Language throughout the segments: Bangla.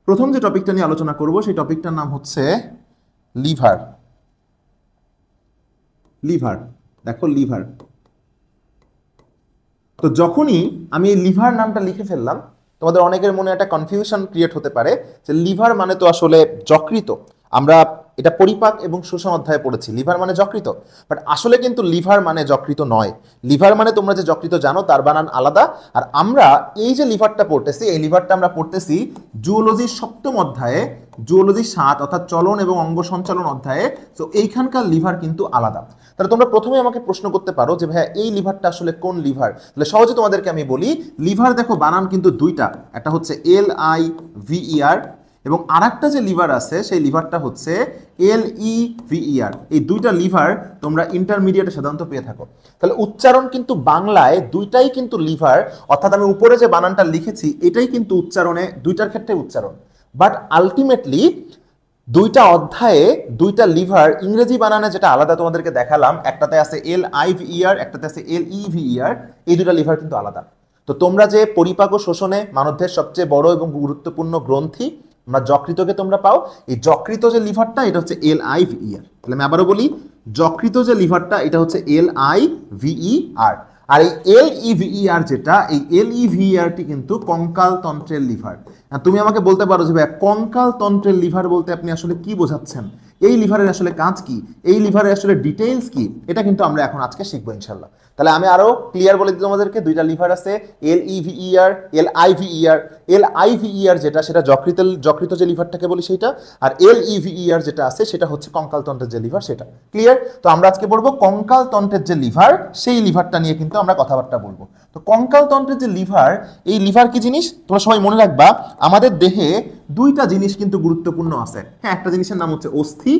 প্রথম যে টপিকটা নিয়ে আলোচনা করব সেই টপিকটার নাম হচ্ছে লিভার। লিভার, দেখো লিভার। তো যখনই আমি এই লিভার নামটা লিখে ফেললাম, তোমাদের অনেকের মনে একটা কনফিউশন ক্রিয়েট হতে পারে যে লিভার মানে তো আসলে যকৃত। আমরা এটা পরিপাক এবং শোষণ অধ্যায়ে পড়েছি, লিভার মানে যকৃত। বাট আসলে কিন্তু লিভার মানে যকৃত নয়। লিভার মানে তোমরা যে যকৃত জানো তার বানান আলাদা। আর আমরা এই যে লিভারটা পড়তেছি, এই লিভারটা আমরা পড়তেছি জুওলজির 7ম অধ্যায়ে, জুওলজি 7 অর্থাৎ চলন এবং অঙ্গ সঞ্চালন অধ্যায়ে। তো এইখানকার লিভার কিন্তু আলাদা। তাহলে তোমরা প্রথমে আমাকে প্রশ্ন করতে পারো যে ভাইয়া এই লিভারটা আসলে কোন লিভার। তাহলে সহজে তোমাদেরকে আমি বলি, লিভার দেখো বানান কিন্তু দুইটা, একটা হচ্ছে LIVER এবং আরেকটা যে লিভার আছে সেই লিভারটা হচ্ছে LEVER। এই দুইটা লিভার তোমরা ইন্টারমিডিয়েটে সাধারণত পেয়ে থাকো। তাহলে উচ্চারণ কিন্তু বাংলায় দুইটাই কিন্তু লিভার, অর্থাৎ আমি উপরে যে বানানটা লিখেছি এটাই কিন্তু উচ্চারণে দুইটার ক্ষেত্রে উচ্চারণ। বাট আলটিমেটলি দুইটা অধ্যায়ে দুইটা লিভার ইংরেজি বানানে যেটা আলাদা তোমাদেরকে দেখালাম, একটাতে আছে LIVER, একটাতে আছে LEVER, এই দুইটা লিভার কিন্তু আলাদা। তো তোমরা যে পরিপাক ও শোষণে মানবদেহের সবচেয়ে বড় এবং গুরুত্বপূর্ণ গ্রন্থি আমরা যকৃতকে তোমরা পাও, এই যকৃত যে লিভারটা এটা হচ্ছে LIVER। তাহলে আমি আবারও বলি, যকৃত যে লিভারটা এটা হচ্ছে LIVER। আর এই LEVER যেটা, এই LEVERটি কিন্তু কঙ্কাল তন্ত্রের লিভার। তুমি আমাকে বলতে পারো যে ভাই কঙ্কাল তন্ত্রের লিভার বলতে আপনি আসলে কি বোঝাচ্ছেন, এই লিভারের আসলে কাজ কি, এই লিভারের আসলে ডিটেইলস কি, এটা কিন্তু আমরা এখন আজকে শিখবো ইনশাল্লাহ। তাহলে আমি আরো ক্লিয়ার বলে দিই তোমাদেরকে, দুইটা লিভার আছে LEVER, LIVER। LIVER যেটা সেটা যকৃত যে লিভারটাকে বলি সেটা, আর LEVER যেটা আছে সেটা হচ্ছে কঙ্কাল তন্ত্রের যে লিভার সেটা। ক্লিয়ার? তো আমরা আজকে বলবো কঙ্কাল তন্ত্রের যে লিভার, সেই লিভারটা নিয়ে কিন্তু আমরা কথাবার্তা বলবো। তো কঙ্কাল তন্ত্রের যে লিভার, এই লিভার কি জিনিস তোমরা সবাই মনে রাখবা, আমাদের দেহে দুইটা জিনিস কিন্তু গুরুত্বপূর্ণ আছে। হ্যাঁ, একটা জিনিসের নাম হচ্ছে অস্থি,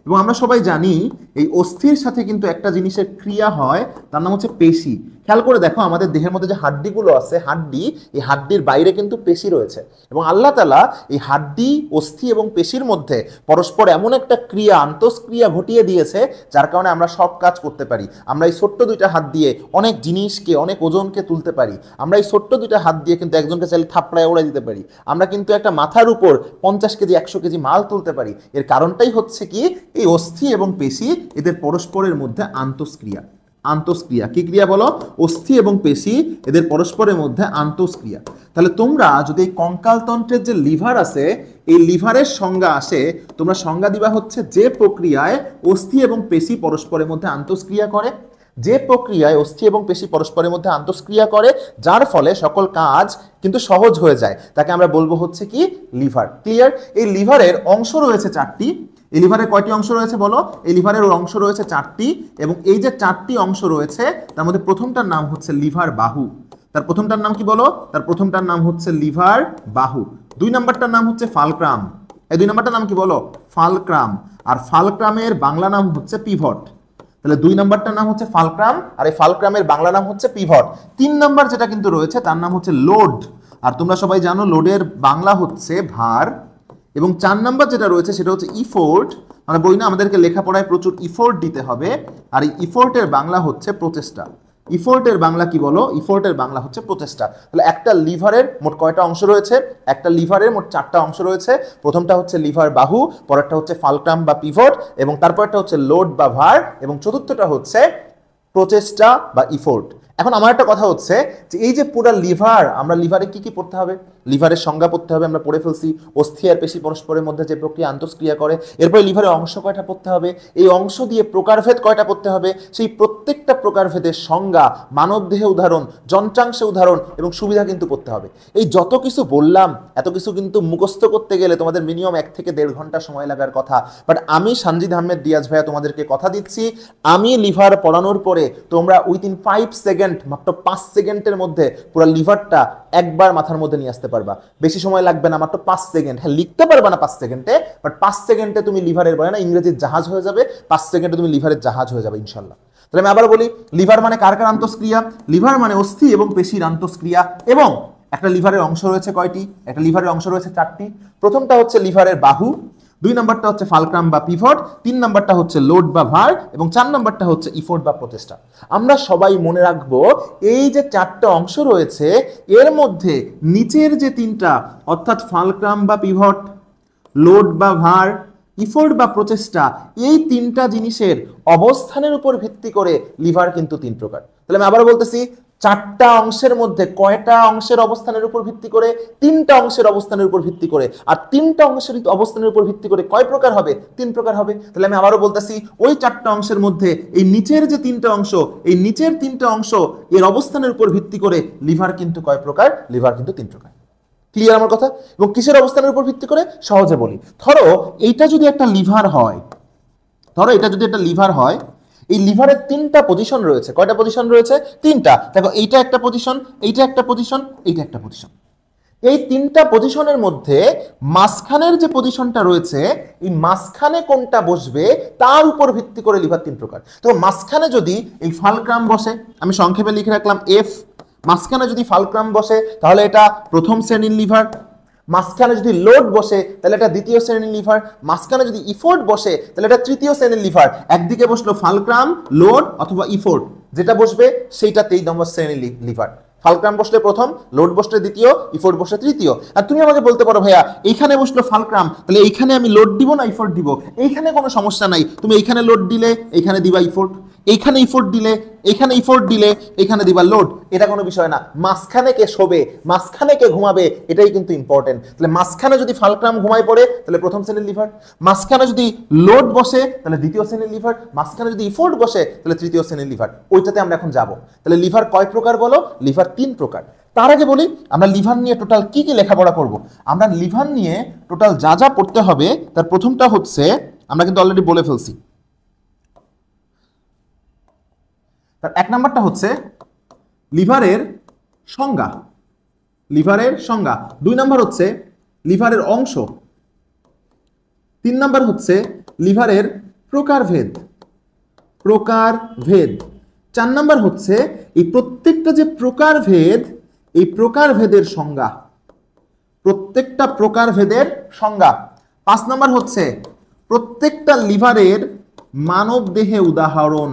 এবং আমরা সবাই জানি এই অস্থির সাথে কিন্তু একটা জিনিসের ক্রিয়া হয়, তার নাম হচ্ছে পেশি। খেয়াল করে দেখো আমাদের দেহের মধ্যে যে হাড্ডিগুলো আছে, হাড্ডি, এই হাড্ডির বাইরে কিন্তু পেশি রয়েছে, এবং আল্লাহ তাআলা এই হাড্ডি, অস্থি এবং পেশির মধ্যে পরস্পর এমন একটা ক্রিয়া, আন্তঃক্রিয়া ঘটিয়ে দিয়েছে যার কারণে আমরা সব কাজ করতে পারি। আমরা এই ছোট্ট দুইটা হাত দিয়ে অনেক জিনিসকে, অনেক ওজনকে তুলতে পারি। আমরা এই ছোট্ট দুইটা হাত দিয়ে কিন্তু একজনকে চাইলে থাপড়ায় উড়াই দিতে পারি। আমরা কিন্তু একটা মাথার উপর 50 কেজি 100 কেজি মাল তুলতে পারি। এর কারণটাই হচ্ছে কি, এই অস্থি এবং পেশি এদের পরস্পরের মধ্যে আন্তঃক্রিয়া। আন্তঃক্রিয়া কি ক্রিয়া বলো? অস্থি এবং পেশি এদের পরস্পরের মধ্যে আন্তঃক্রিয়া। তাহলে তোমরা যদি এই কঙ্কালতন্ত্রের যে লিভার আছে, এই লিভারের সংজ্ঞা আসে, তোমরা সংজ্ঞা দিবা হচ্ছে যে প্রক্রিয়ায় অস্থি এবং পেশি পরস্পরের মধ্যে আন্তঃক্রিয়া করে, যে প্রক্রিয়ায় অস্থি এবং পেশি পরস্পরের মধ্যে আন্তঃক্রিয়া করে, যার ফলে সকল কাজ কিন্তু সহজ হয়ে যায়, তাকে আমরা বলবো হচ্ছে কি লিভার। ক্লিয়ার? এই লিভারের অংশ রয়েছে 4টি। এই লিভারের কয়টি অংশ রয়েছে বলো? এই লিভারের অংশ রয়েছে 4টি, এবং এই যে 4টি অংশ রয়েছে তার মধ্যে প্রথমটার নাম হচ্ছে লিভার বাহু। তার প্রথমটার নাম কি বলো? তার প্রথমটার নাম হচ্ছে লিভার বাহু। 2 নম্বরটার নাম হচ্ছে ফালক্রাম। এই 2 নম্বরটার নাম কি বলো? ফালক্রাম। আর ফালক্রামের বাংলা নাম হচ্ছে পিভট। তাহলে 2 নম্বরটার নাম হচ্ছে ফালক্রাম, আর এই ফালক্রামের বাংলা নাম হচ্ছে পিভট। 3 নম্বর যেটা কিন্তু রয়েছে তার নাম হচ্ছে লোড, আর তোমরা সবাই জানো লোডের বাংলা হচ্ছে ভার। এবং 4 নম্বর যেটা রয়েছে সেটা হচ্ছে ইফোর্ট। আমরা বই না, আমাদেরকে লেখাপড়ায় প্রচুর ইফোর্ট দিতে হবে, আর এই ইফোর্টের বাংলা হচ্ছে প্রচেষ্টা। ইফোর্টের বাংলা কি বলো? ইফোর্টের বাংলা হচ্ছে প্রচেষ্টা। তাহলে একটা লিভারের মোট কয়টা অংশ রয়েছে? একটা লিভারের মোট 4টা অংশ রয়েছে। প্রথমটা হচ্ছে লিভার বাহু, পরেরটা হচ্ছে ফালক্রাম বা পিভট, এবং তারপরটা হচ্ছে লোড বা ভার, এবং চতুর্থটা হচ্ছে প্রচেষ্টা বা ইফোর্ট। এখন আমার একটা কথা হচ্ছে যে এই যে পুরো লিভার, আমরা লিভারে কি কি পড়তে হবে? লিভারের সংজ্ঞা পড়তে হবে, আমরা পড়ে ফেলছি। অস্থি আর পেশি পরস্পরের মধ্যে যে প্রক্রিয়া আন্তঃক্রিয়া করে, এরপরে লিভারের অংশ কয়টা পড়তে হবে, এই অংশ দিয়ে প্রকারভেদ কয়টা পড়তে হবে, সেই প্রত্যেকটা প্রকারভেদের সংজ্ঞা, মানবদেহে উদাহরণ, যন্ত্রাংশে উদাহরণ এবং সুবিধা কিন্তু পড়তে হবে। এই যত কিছু বললাম, এত কিছু কিন্তু মুখস্থ করতে গেলে তোমাদের মিনিমাম 1 থেকে 1.5 ঘন্টা সময় লাগার কথা। বাট আমি সানজিদ আহমেদ রিয়াজ ভাইয়া তোমাদেরকে কথা দিচ্ছি, আমি লিভার পড়ানোর পরে তোমরা উইদিন 5 সেকেন্ড, মাত্র 5 সেকেন্ডের মধ্যে পুরো লিভারটা একবার মাথার মধ্যে নিয়ে আসতে পারবা। বেশি সময় লাগবে না, মাত্র 5 সেকেন্ড। হ্যাঁ, লিখতে পারবা না 5 সেকেন্ডে, বাট 5 সেকেন্ডে তুমি লিভারের বলে না ইংরেজির জাহাজ হয়ে যাবে। 5 সেকেন্ডে তুমি লিভারের জাহাজ হয়ে যাবে ইনশাল্লাহ। তাহলে আমি আবার বলি, লিভার মানে কার কার আন্তঃক্রিয়া? লিভার মানে অস্থি এবং পেশির আন্তঃক্রিয়া। এবং একটা লিভারের অংশ রয়েছে কয়টি? একটা লিভারের অংশ রয়েছে 4টি। প্রথমটা হচ্ছে লিভারের বাহু, 2 নাম্বারটা হচ্ছে ফালক্রাম বা পিভট, 3 নাম্বারটা হচ্ছে লোড বা ভার, এবং 4 নাম্বারটা হচ্ছে ইফোর্ট বা প্রচেষ্টা। আমরা সবাই মনে রাখবো এই যে 4টা অংশ রয়েছে এর মধ্যে নিচের যে 3টা অর্থাৎ ফালক্রাম বা পিভট, লোড বা ভার, ইফোর্ট বা প্রচেষ্টা, এই 3টা জিনিসের অবস্থানের উপর ভিত্তি করে লিভার কিন্তু 3 প্রকার। তাহলে আমি আবার বলতেছি 4টা অংশের মধ্যে কয়টা অংশের অবস্থানের উপর ভিত্তি করে? 3টা অংশের অবস্থানের উপর ভিত্তি করে। আর 3টা অংশের অবস্থানের উপর ভিত্তি করে কয় প্রকার হবে? 3 প্রকার হবে। তাহলে আমি আবারও বলতেছি ওই 4টা অংশের মধ্যে এই নিচের যে 3টা অংশ, এই নিচের 3টা অংশ এর অবস্থানের উপর ভিত্তি করে লিভার কিন্তু কয় প্রকার? লিভার কিন্তু 3 প্রকার। ক্লিয়ার আমার কথা? এবং কিসের অবস্থানের উপর ভিত্তি করে? সহজে বলি, ধরো এইটা যদি একটা লিভার হয়, ধরো এটা যদি একটা লিভার হয়, এই লিভারের 3টা পজিশন রয়েছে। কয়টা পজিশন রয়েছে? 3টা। দেখো এইটা একটা পজিশন, এইটা একটা পজিশন, এইটা একটা পজিশন। এই 3টা পজিশনের মধ্যে মাঝখানের যে পজিশনটা রয়েছে, এই মাঝখানে কোনটা বসবে তার উপর ভিত্তি করে লিভার 3 প্রকার। তো মাঝখানে যদি এই ফালক্রাম বসে, আমি সংক্ষেপে লিখে রাখলাম এফ, মাঝখানে যদি ফালক্রাম বসে তাহলে এটা প্রথম শ্রেণীর লিভার। মাঝখানে যদি লোড বসে তাহলে এটা দ্বিতীয় শ্রেণীর লিভার। মাঝখানে যদি ইফোর্ট বসে তাহলে এটা তৃতীয় শ্রেণীর লিভার। একদিকে বসলো ফালক্রাম, লোড অথবা ইফোর্ট, যেটা বসবে সেইটা 23 নম্বর শ্রেণীর লিভার। ফালক্রাম বসলে প্রথম, লোড বসলে দ্বিতীয়, ইফোর্ট বসলে তৃতীয়। আর তুমি আমাকে বলতে পারো ভাইয়া এইখানে বসলো ফালক্রাম, তাহলে এইখানে আমি লোড দিব না ইফোর্ট দিব? এইখানে কোনো সমস্যা নাই, তুমি এইখানে লোড দিলে এইখানে দিবা ইফোর্ট, এইখানে ইফোর্ট দিলে এইখানে ইফোর্ট দিলে এইখানে দিবা লোড, এটা কোনো বিষয় না। মাঝখানে কে শোবে, মাঝখানে কে ঘুমাবে, এটাই কিন্তু ইম্পর্টেন্ট। তাহলে মাঝখানে যদি ফালক্রাম ঘুমায় পড়ে তাহলে প্রথম শ্রেণীর লিভার, মাঝখানে যদি লোড বসে তাহলে দ্বিতীয় শ্রেণীর লিভার, মাঝখানে যদি ইফোর্ট বসে তাহলে তৃতীয় শ্রেণীর লিভার। ওইটাতে আমরা এখন যাব। তাহলে লিভার কয় প্রকার বলো? লিভার 3 প্রকার। তার আগে বলি আমরা লিভার নিয়ে টোটাল কি কি লেখাপড়া করব। আমরা লিভার নিয়ে টোটাল যা যা পড়তে হবে তার প্রথমটা হচ্ছে, আমরা কিন্তু অলরেডি বলে ফেলছি, তার 1 নাম্বারটা হচ্ছে লিভারের সংজ্ঞা, লিভারের সংজ্ঞা। 2 নাম্বার হচ্ছে লিভারের অংশ। 3 নাম্বার হচ্ছে লিভারের প্রকারভেদ, প্রকারভেদ। 4 নাম্বার হচ্ছে এই প্রত্যেকটা যে প্রকারভেদ, এই প্রকারভেদের সংজ্ঞা, প্রত্যেকটা প্রকারভেদের সংজ্ঞা। 5 নাম্বার হচ্ছে প্রত্যেকটা লিভারের মানব দেহে উদাহরণ,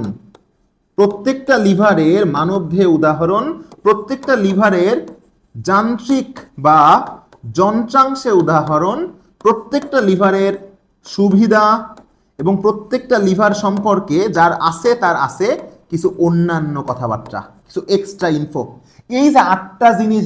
প্রত্যেকটা লিভারের মানব দেহে উদাহরণ, প্রত্যেকটা লিভারের যান্ত্রিক বা যন্ত্রাংশে উদাহরণ, প্রত্যেকটা লিভারের সুবিধা, এবং প্রত্যেকটা লিভার সম্পর্কে যার আছে তার আছে কিছু অন্যান্য কথাবার্তা, কিছু এক্সট্রা ইনফো। এই যে 8টা জিনিস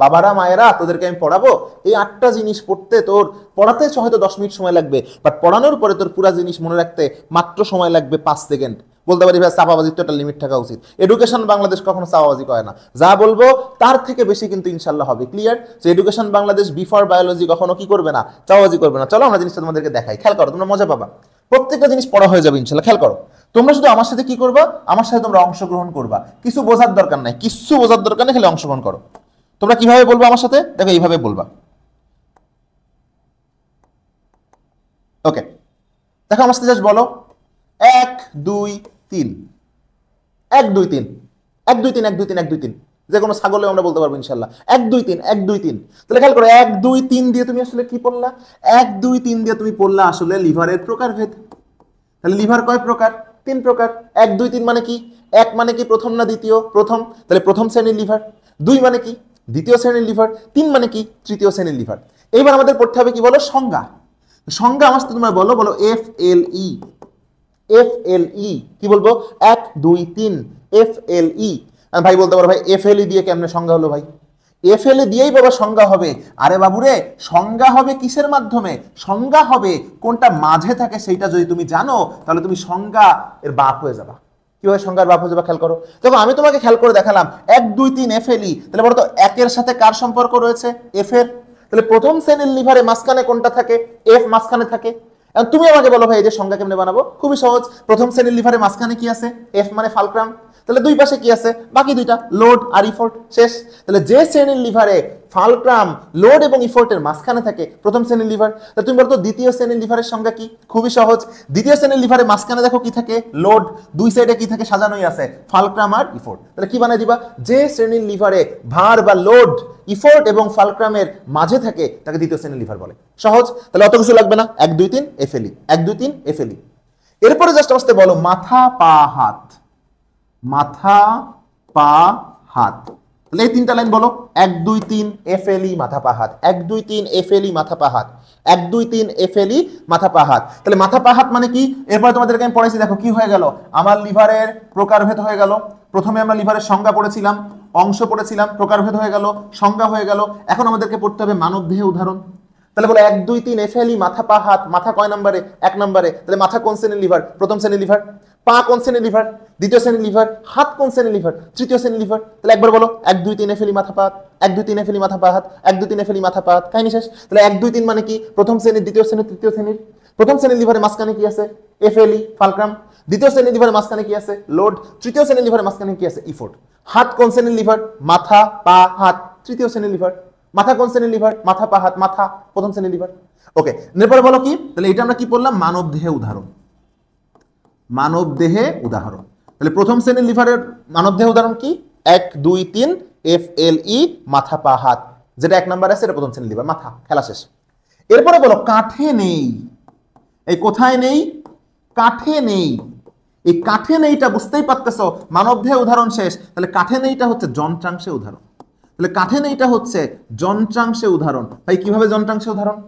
বাবারা মায়েরা তোদেরকে আমি পড়াবো, এই 8টা জিনিস পড়তে তোর পড়াতে হয়তো 10 মিনিট সময় লাগবে, বাট পড়ানোর পরে তোর পুরো জিনিস মনে রাখতে মাত্র সময় লাগবে 5 সেকেন্ড। বলতে পারি ভাই চাপাবাজির তো একটা লিমিট থাকা উচিত। এডুকেশন বাংলাদেশ কখনো চাপাবাজি করে না, যা বলবো তার থেকে বেশি কিন্তু ইনশাল্লাহ হবে। ক্লিয়ার? যে এডুকেশন বাংলাদেশ বিফর বায়োলজি কখনো কি করবে না? চাপাবাজি করবে না। চলো আমরা জিনিসটা তোমাদেরকে দেখাই, খেয়াল করো, তোমরা মজা পাবা। প্রত্যেকটা জিনিস পড়া হয়ে যাবে ইনশাল্লাহ। খেয়াল করো, তোমরা শুধু আমার সাথে কি করবা? আমার সাথে তোমরা অংশগ্রহণ করবা। কিছু বোঝার দরকার নাই, কিছু বোঝার দরকার নেই, খালি অংশগ্রহণ করো। তোমরা কিভাবে বলবো আমার সাথে? দেখো এইভাবে বলবা। ওকে, দেখো আমার সাথে জাস্ট বলো 1 2 3, 1 2 3, 1 2 3, 1 2 3, 1 2 3। যে কোনো ছাগলে আমরা বলতে পারবো ইনশাল্লাহ 1 2 3, 1 2 3। তাহলে খেয়াল করো 1 2 3 দিয়ে তুমি আসলে কি পড়লা? 1 2 3 দিয়ে তুমি পড়লা আসলে লিভারের প্রকারভেদ। তাহলে লিভার কয় প্রকার? 3 প্রকার। 1 2 3 মানে কি? 1 মানে কি প্রথম না দ্বিতীয়? প্রথম, তাহলে প্রথম শ্রেণীর লিভার। 2 মানে কি? দ্বিতীয় শ্রেণীর লিভার। 3 মানে কি? তৃতীয় শ্রেণীর লিভার। এইবার আমাদের পড়তে হবে কি বলো? সংজ্ঞা। সংজ্ঞা আমার সাথে তোমরা বলো, বলো FLE, FLE কি বলবো? 1 2 3 FLE। ভাই বলতে পারো ভাই FLE দিয়ে কেমনে সংজ্ঞা হলো? ভাই FLE দিয়েই বাবা সংজ্ঞা হবে। আরে বাবুরে সংজ্ঞা হবে কিসের মাধ্যমে? সংজ্ঞা হবে কোনটা মাঝে থাকে সেইটা যদি তুমি জানো তাহলে তুমি সংজ্ঞা এর বাপ হয়ে যাবা। কিভাবে সংজ্ঞার বাপ হয়ে যাবা খেয়াল করো। দেখো আমি তোমাকে খেয়াল করে দেখালাম 1 2 3 FLE, তাহলে বলো তো 1 এর সাথে কার সম্পর্ক রয়েছে? F এর। তাহলে প্রথম শ্রেণীর লিভারে মাঝখানে কোনটা থাকে? F মাঝখানে থাকে। তুমি আমাকে বলো ভাই এই যে সংজ্ঞা কেমনে বানাবো? খুবই সহজ। প্রথম শ্রেণীর লিভারে মাঝখানে কি আছে? F মানে ফালক্রাম। তাহলে দুই পাশে কি আছে? বাকি দুইটা লোড আর ইফোর্ট। শেষ। তাহলে যে শ্রেণীর লিভারে ফালক্রাম লোড এবং ইফোর্টের মাঝখানে থাকে প্রথম শ্রেণীর লিভার। তাহলে তুমি বলতো দ্বিতীয় শ্রেণীর লিভারের সংজ্ঞা কি? খুবই সহজ। দ্বিতীয় শ্রেণীর লিভারের মাঝখানে দেখো কি থাকে? লোড। দুই সাইডে কি থাকে? সাজানোই আছে ফালক্রাম আর ইফোর্ট। তাহলে কি বানাই দিবা? যে শ্রেণীর লিভারে ভার বা লোড, ইফোর্ট এবং ফালক্রামের মাঝে থাকে তাকে দ্বিতীয় শ্রেণীর লিভার বলে। সহজ। তাহলে অত কিছু লাগবে না, 1 2 3 এফএলই, 1 2 3 এফএলই। এরপরে জাস্ট আসতে বলো মাথা পা হাত, মাথা পা হাত। তাহলে এই তিনটা লাইন বলো, 1 2 3 এফএলই মাথা পা হাত, 1 2 3 এফএলই মাথা পা হাত, 1 2 3 এফএলই মাথা পা হাত। তাহলে মাথা পা হাত মানে কি? এরপরে তোমাদেরকে আমি পড়াইছি, দেখো কি হয়ে গেল, আমার লিভারের প্রকারভেদ হয়ে গেল। প্রথমে আমরা লিভারের সংজ্ঞা পড়েছিলাম, অংশ পড়েছিলাম, প্রকারভেদ হয়ে গেল, সংজ্ঞা হয়ে গেল। এখন আমাদেরকে পড়তে হবে মানব দেহে উদাহরণ। তাহলে বলো 1 2 3 এফএলই মাথা পা হাত। মাথা কয় নম্বরে? 1 নম্বরে। তাহলে মাথা কোন শ্রেণীর লিভার? প্রথম শ্রেণীর লিভার। পা কোন শ্রেণীর লিভার? দ্বিতীয় শ্রেণীর লিভার। হাত কোন শ্রেণীর লিভার? তৃতীয় শ্রেণীর লিভার। তাহলে একবার বলো 1 2 3 এফএলই মাথা পা হাত, 1 2 3 এফএলই মাথা পা হাত, 1 2 3 এফএলই মাথা পা হাত। কাহিনী শেষ। তাহলে 1 2 3 মানে কি? প্রথম শ্রেণীর, দ্বিতীয় শ্রেণীর, তৃতীয় শ্রেণীর। প্রথম শ্রেণীর লিভারের মাঝখানে কি আছে? এফএলই ফালক্রাম। দ্বিতীয় শ্রেণীর লিভারের মাঝখানে কি আছে? লোড। তৃতীয় শ্রেণীর লিভারের মাঝখানে কি আছে? ইফোর্ট। হাত কোন শ্রেণীর লিভার? মাথা পা হাত, তৃতীয় শ্রেণীর লিভার। মাথা কোন শ্রেণীর লিভার? মাথা পা হাত, মাথা প্রথম শ্রেণীর লিভার। ওকে, এরপরে বলো কি? তাহলে এটা আমরা কি পড়লাম? মানব দেহে উদাহরণ। মানব দেহে উদাহরণ। তাহলে প্রথম শ্রেণীর লিভারের মানব দেহে উদাহরণ কি? 1 2 3 এফএলই মাথা পা হাত। যেটা 1 নাম্বার আছে এটা প্রথম শ্রেণীর লিভার, মাথা। খেলা শেষ। এরপরে বলো কাঠে নেই। এই কোথায় নেই? কাঠে নেই। এই কাঠে নেইটা বুঝতেই পারতেছো, মানব দেহে উদাহরণ শেষ। তাহলে কাঠে নেইটা হচ্ছে যন্ত্রাংশে উদাহরণ। তাহলে কাঠে নেইটা হচ্ছে যন্ত্রাংশে উদাহরণ। ভাই কিভাবে যন্ত্রাংশে উদাহরণ?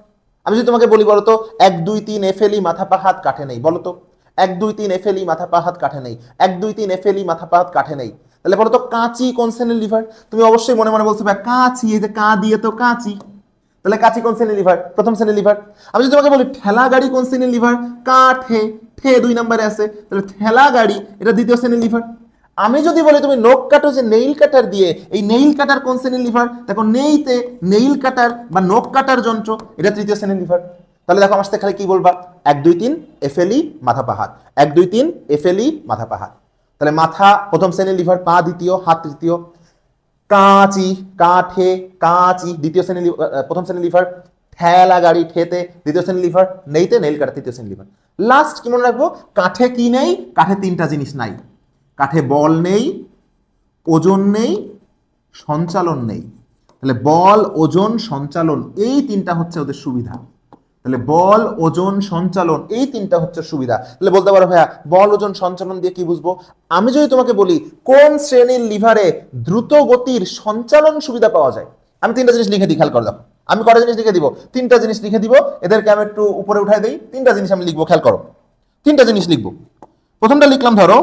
আমি যদি তোমাকে বলি বলো তো 1 2 3 এফএলই মাথা পা হাত কাঠে নেই, বলো তো 1 2 3 এফএলই মাথা পা হাত কাঠে নেই, 1 2 3 এফএলই মাথা পা হাত কাঠে নেই। তাহলে বলো তো কাঁচি কোন শ্রেণীর লিভার? তুমি অবশ্যই মনে মনে বলছো ভাই কাঁচি, এই যে কা দিয়ে তো কাঁচি। তাহলে কাঁচি কোন শ্রেণীর লিভার? প্রথম শ্রেণীর লিভার। আমি যদি তোমাকে বলি ঠেলা গাড়ি কোন শ্রেণীর লিভার? কাঠে, ঠে 2 নম্বরে আছে। তাহলে ঠেলা গাড়ি এটা দ্বিতীয় শ্রেণীর লিভার। আমি যদি বলি তুমি নখ কাটো যে নেইল কাটার দিয়ে, এই নেইল কাটার কোন শ্রেণীর লিভার? দেখো নেইতে নেইল কাটার বা নখ কাটার যন্ত্র, এটা তৃতীয় শ্রেণীর লিভার। তাহলে দেখো আমার সাথে খালি কি বলবা? 1 2 3 এফএলই মাথা পা হাত, 1 2 3 এফএলই মাথা পা হাত। তাহলে মাথা প্রথম শ্রেণীর লিভার, পা দ্বিতীয়, হাত তৃতীয়। কাঁচি, কাঠে, কাঁচি দ্বিতীয় শ্রেণীর, প্রথম শ্রেণীর লিভার। ঠেলা গাড়ি, ঠেতে দ্বিতীয় শ্রেণীর লিভার। নেইতে নেইল কাটা তৃতীয় শ্রেণীর লিভার। লাস্ট কি মনে রাখবো? কাঠে কি নেই? কাঠে 3টা জিনিস নাই। কাঠে বল নেই, ওজন নেই, সঞ্চালন নেই। তাহলে বল, ওজন, সঞ্চালন এই 3টা হচ্ছে ওদের সুবিধা। তাহলে বল, ওজন, সঞ্চালন এই 3টা হচ্ছে সুবিধা। তাহলে বলতে পারো ভাইয়া বল, ওজন, সঞ্চালন দিয়ে কি বুঝবো? আমি যদি তোমাকে বলি কোন শ্রেণীর লিভারে দ্রুত গতির সঞ্চালন সুবিধা পাওয়া যায়, আমি 3টা জিনিস লিখে দিই, খেয়াল করে দেখো। আমি কটা জিনিস লিখে দিব? 3টা জিনিস লিখে দিব। এদেরকে আমি একটু উপরে উঠাই দিই। 3টা জিনিস আমি লিখবো, খেয়াল করো। 3টা জিনিস লিখবো। প্রথমটা লিখলাম, ধরো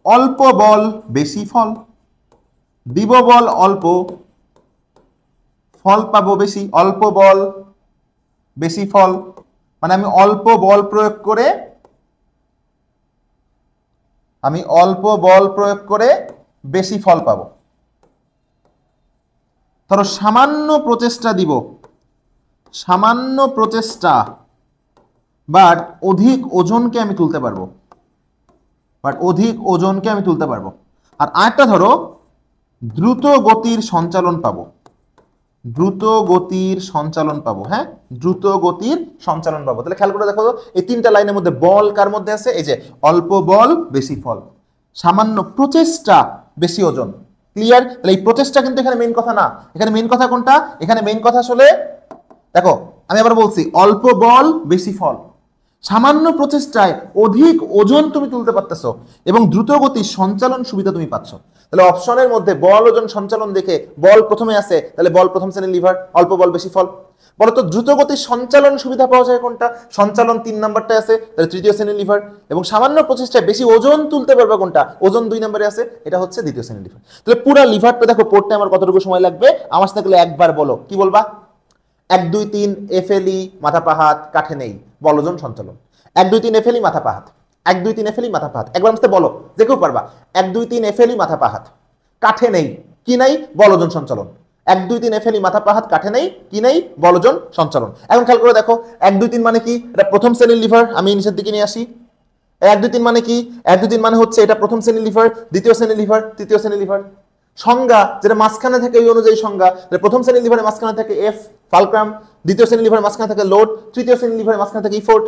অল্প বল বেশি ফল। দিব বল অল্প, ফল পাবো বেশি। অল্প বল বেশি ফল মানে আমি অল্প বল প্রয়োগ করে বেশি ফল পাবো। ধরো সামান্য প্রচেষ্টা বাট অধিক ওজনকে আমি তুলতে পারবো। আর আরেকটা ধরো দ্রুত গতির সঞ্চালন পাবো। হ্যাঁ, দ্রুত গতির সঞ্চালন পাবো। তাহলে খেয়াল করে দেখো তো, এই 3টা লাইনের মধ্যে বল কার মধ্যে আছে? এই যে অল্প বল বেশি ফল, সামান্য প্রচেষ্টা বেশি ওজন। ক্লিয়ার? তাহলে এই প্রচেষ্টা কিন্তু এখানে মেইন কথা না। এখানে মেইন কথা কোনটা? এখানে মেইন কথা আসলে দেখো, আমি আবার বলছি অল্প বল বেশি ফল, সামান্য প্রচেষ্টায় অধিক ওজন তুমি তুলতে পারতেছো এবং দ্রুত গতির সঞ্চালন সুবিধা তুমি পাচ্ছ। তাহলে অপশনের মধ্যে বল, ওজন, সঞ্চালন দেখে বল প্রথমে আছে, তাহলে বল প্রথম শ্রেণীর লিভার, অল্প বল বেশি ফল। বলতো দ্রুত গতির সঞ্চালন সুবিধা পাওয়া যায় কোনটা? সঞ্চালন 3 নাম্বারটা আছে, তাহলে তৃতীয় শ্রেণীর লিভার। এবং সামান্য প্রচেষ্টায় বেশি ওজন তুলতে পারবে কোনটা? ওজন 2 নম্বরে আছে, এটা হচ্ছে দ্বিতীয় শ্রেণীর লিভার। তাহলে পুরো লিভারটা দেখো পড়তে আমার কতটুকু সময় লাগবে? আমার সাথে একবার বলো, কি বলবা? 1 2 3 এফএলই মাথা পা হাত কাঠে নেই, বল, ওজন, সঞ্চালন। 1 2 3 এফএলই মাথা পা হাত, 1 2 3 এফএলই মাথা পা হাত। একবার আমাকে বলো, যে কেউ পারবা। 1 2 3 এফএলই মাথা পা হাত, কাঠে নেই, কি নাই? বল, ওজন, সঞ্চালন। 1 2 3 এফএলই মাথা পা হাত কাঠে নেই, কি নেই? বলজন সঞ্চালন। এখন খেয়াল করে দেখো 1 2 3 মানে কি? এটা প্রথম শ্রেণীর লিভার, আমি নিচের দিকে নিয়ে আসি। 1 2 3 মানে কি? 1 2 3 মানে হচ্ছে এটা প্রথম শ্রেণীর লিভার, দ্বিতীয় শ্রেণীর লিভার, তৃতীয় শ্রেণীর লিভার। সংজ্ঞা যেটা মাঝখানে থাকে এই অনুযায়ী সংজ্ঞা, প্রথম শ্রেণীর লিভারের মাঝখানে থাকে এফ ফালক্রাম, দ্বিতীয় শ্রেণীর লিভারের মাঝখানে থাকে লোড, তৃতীয় শ্রেণীর লিভারের মাঝখানে থাকে ইফোর্ট।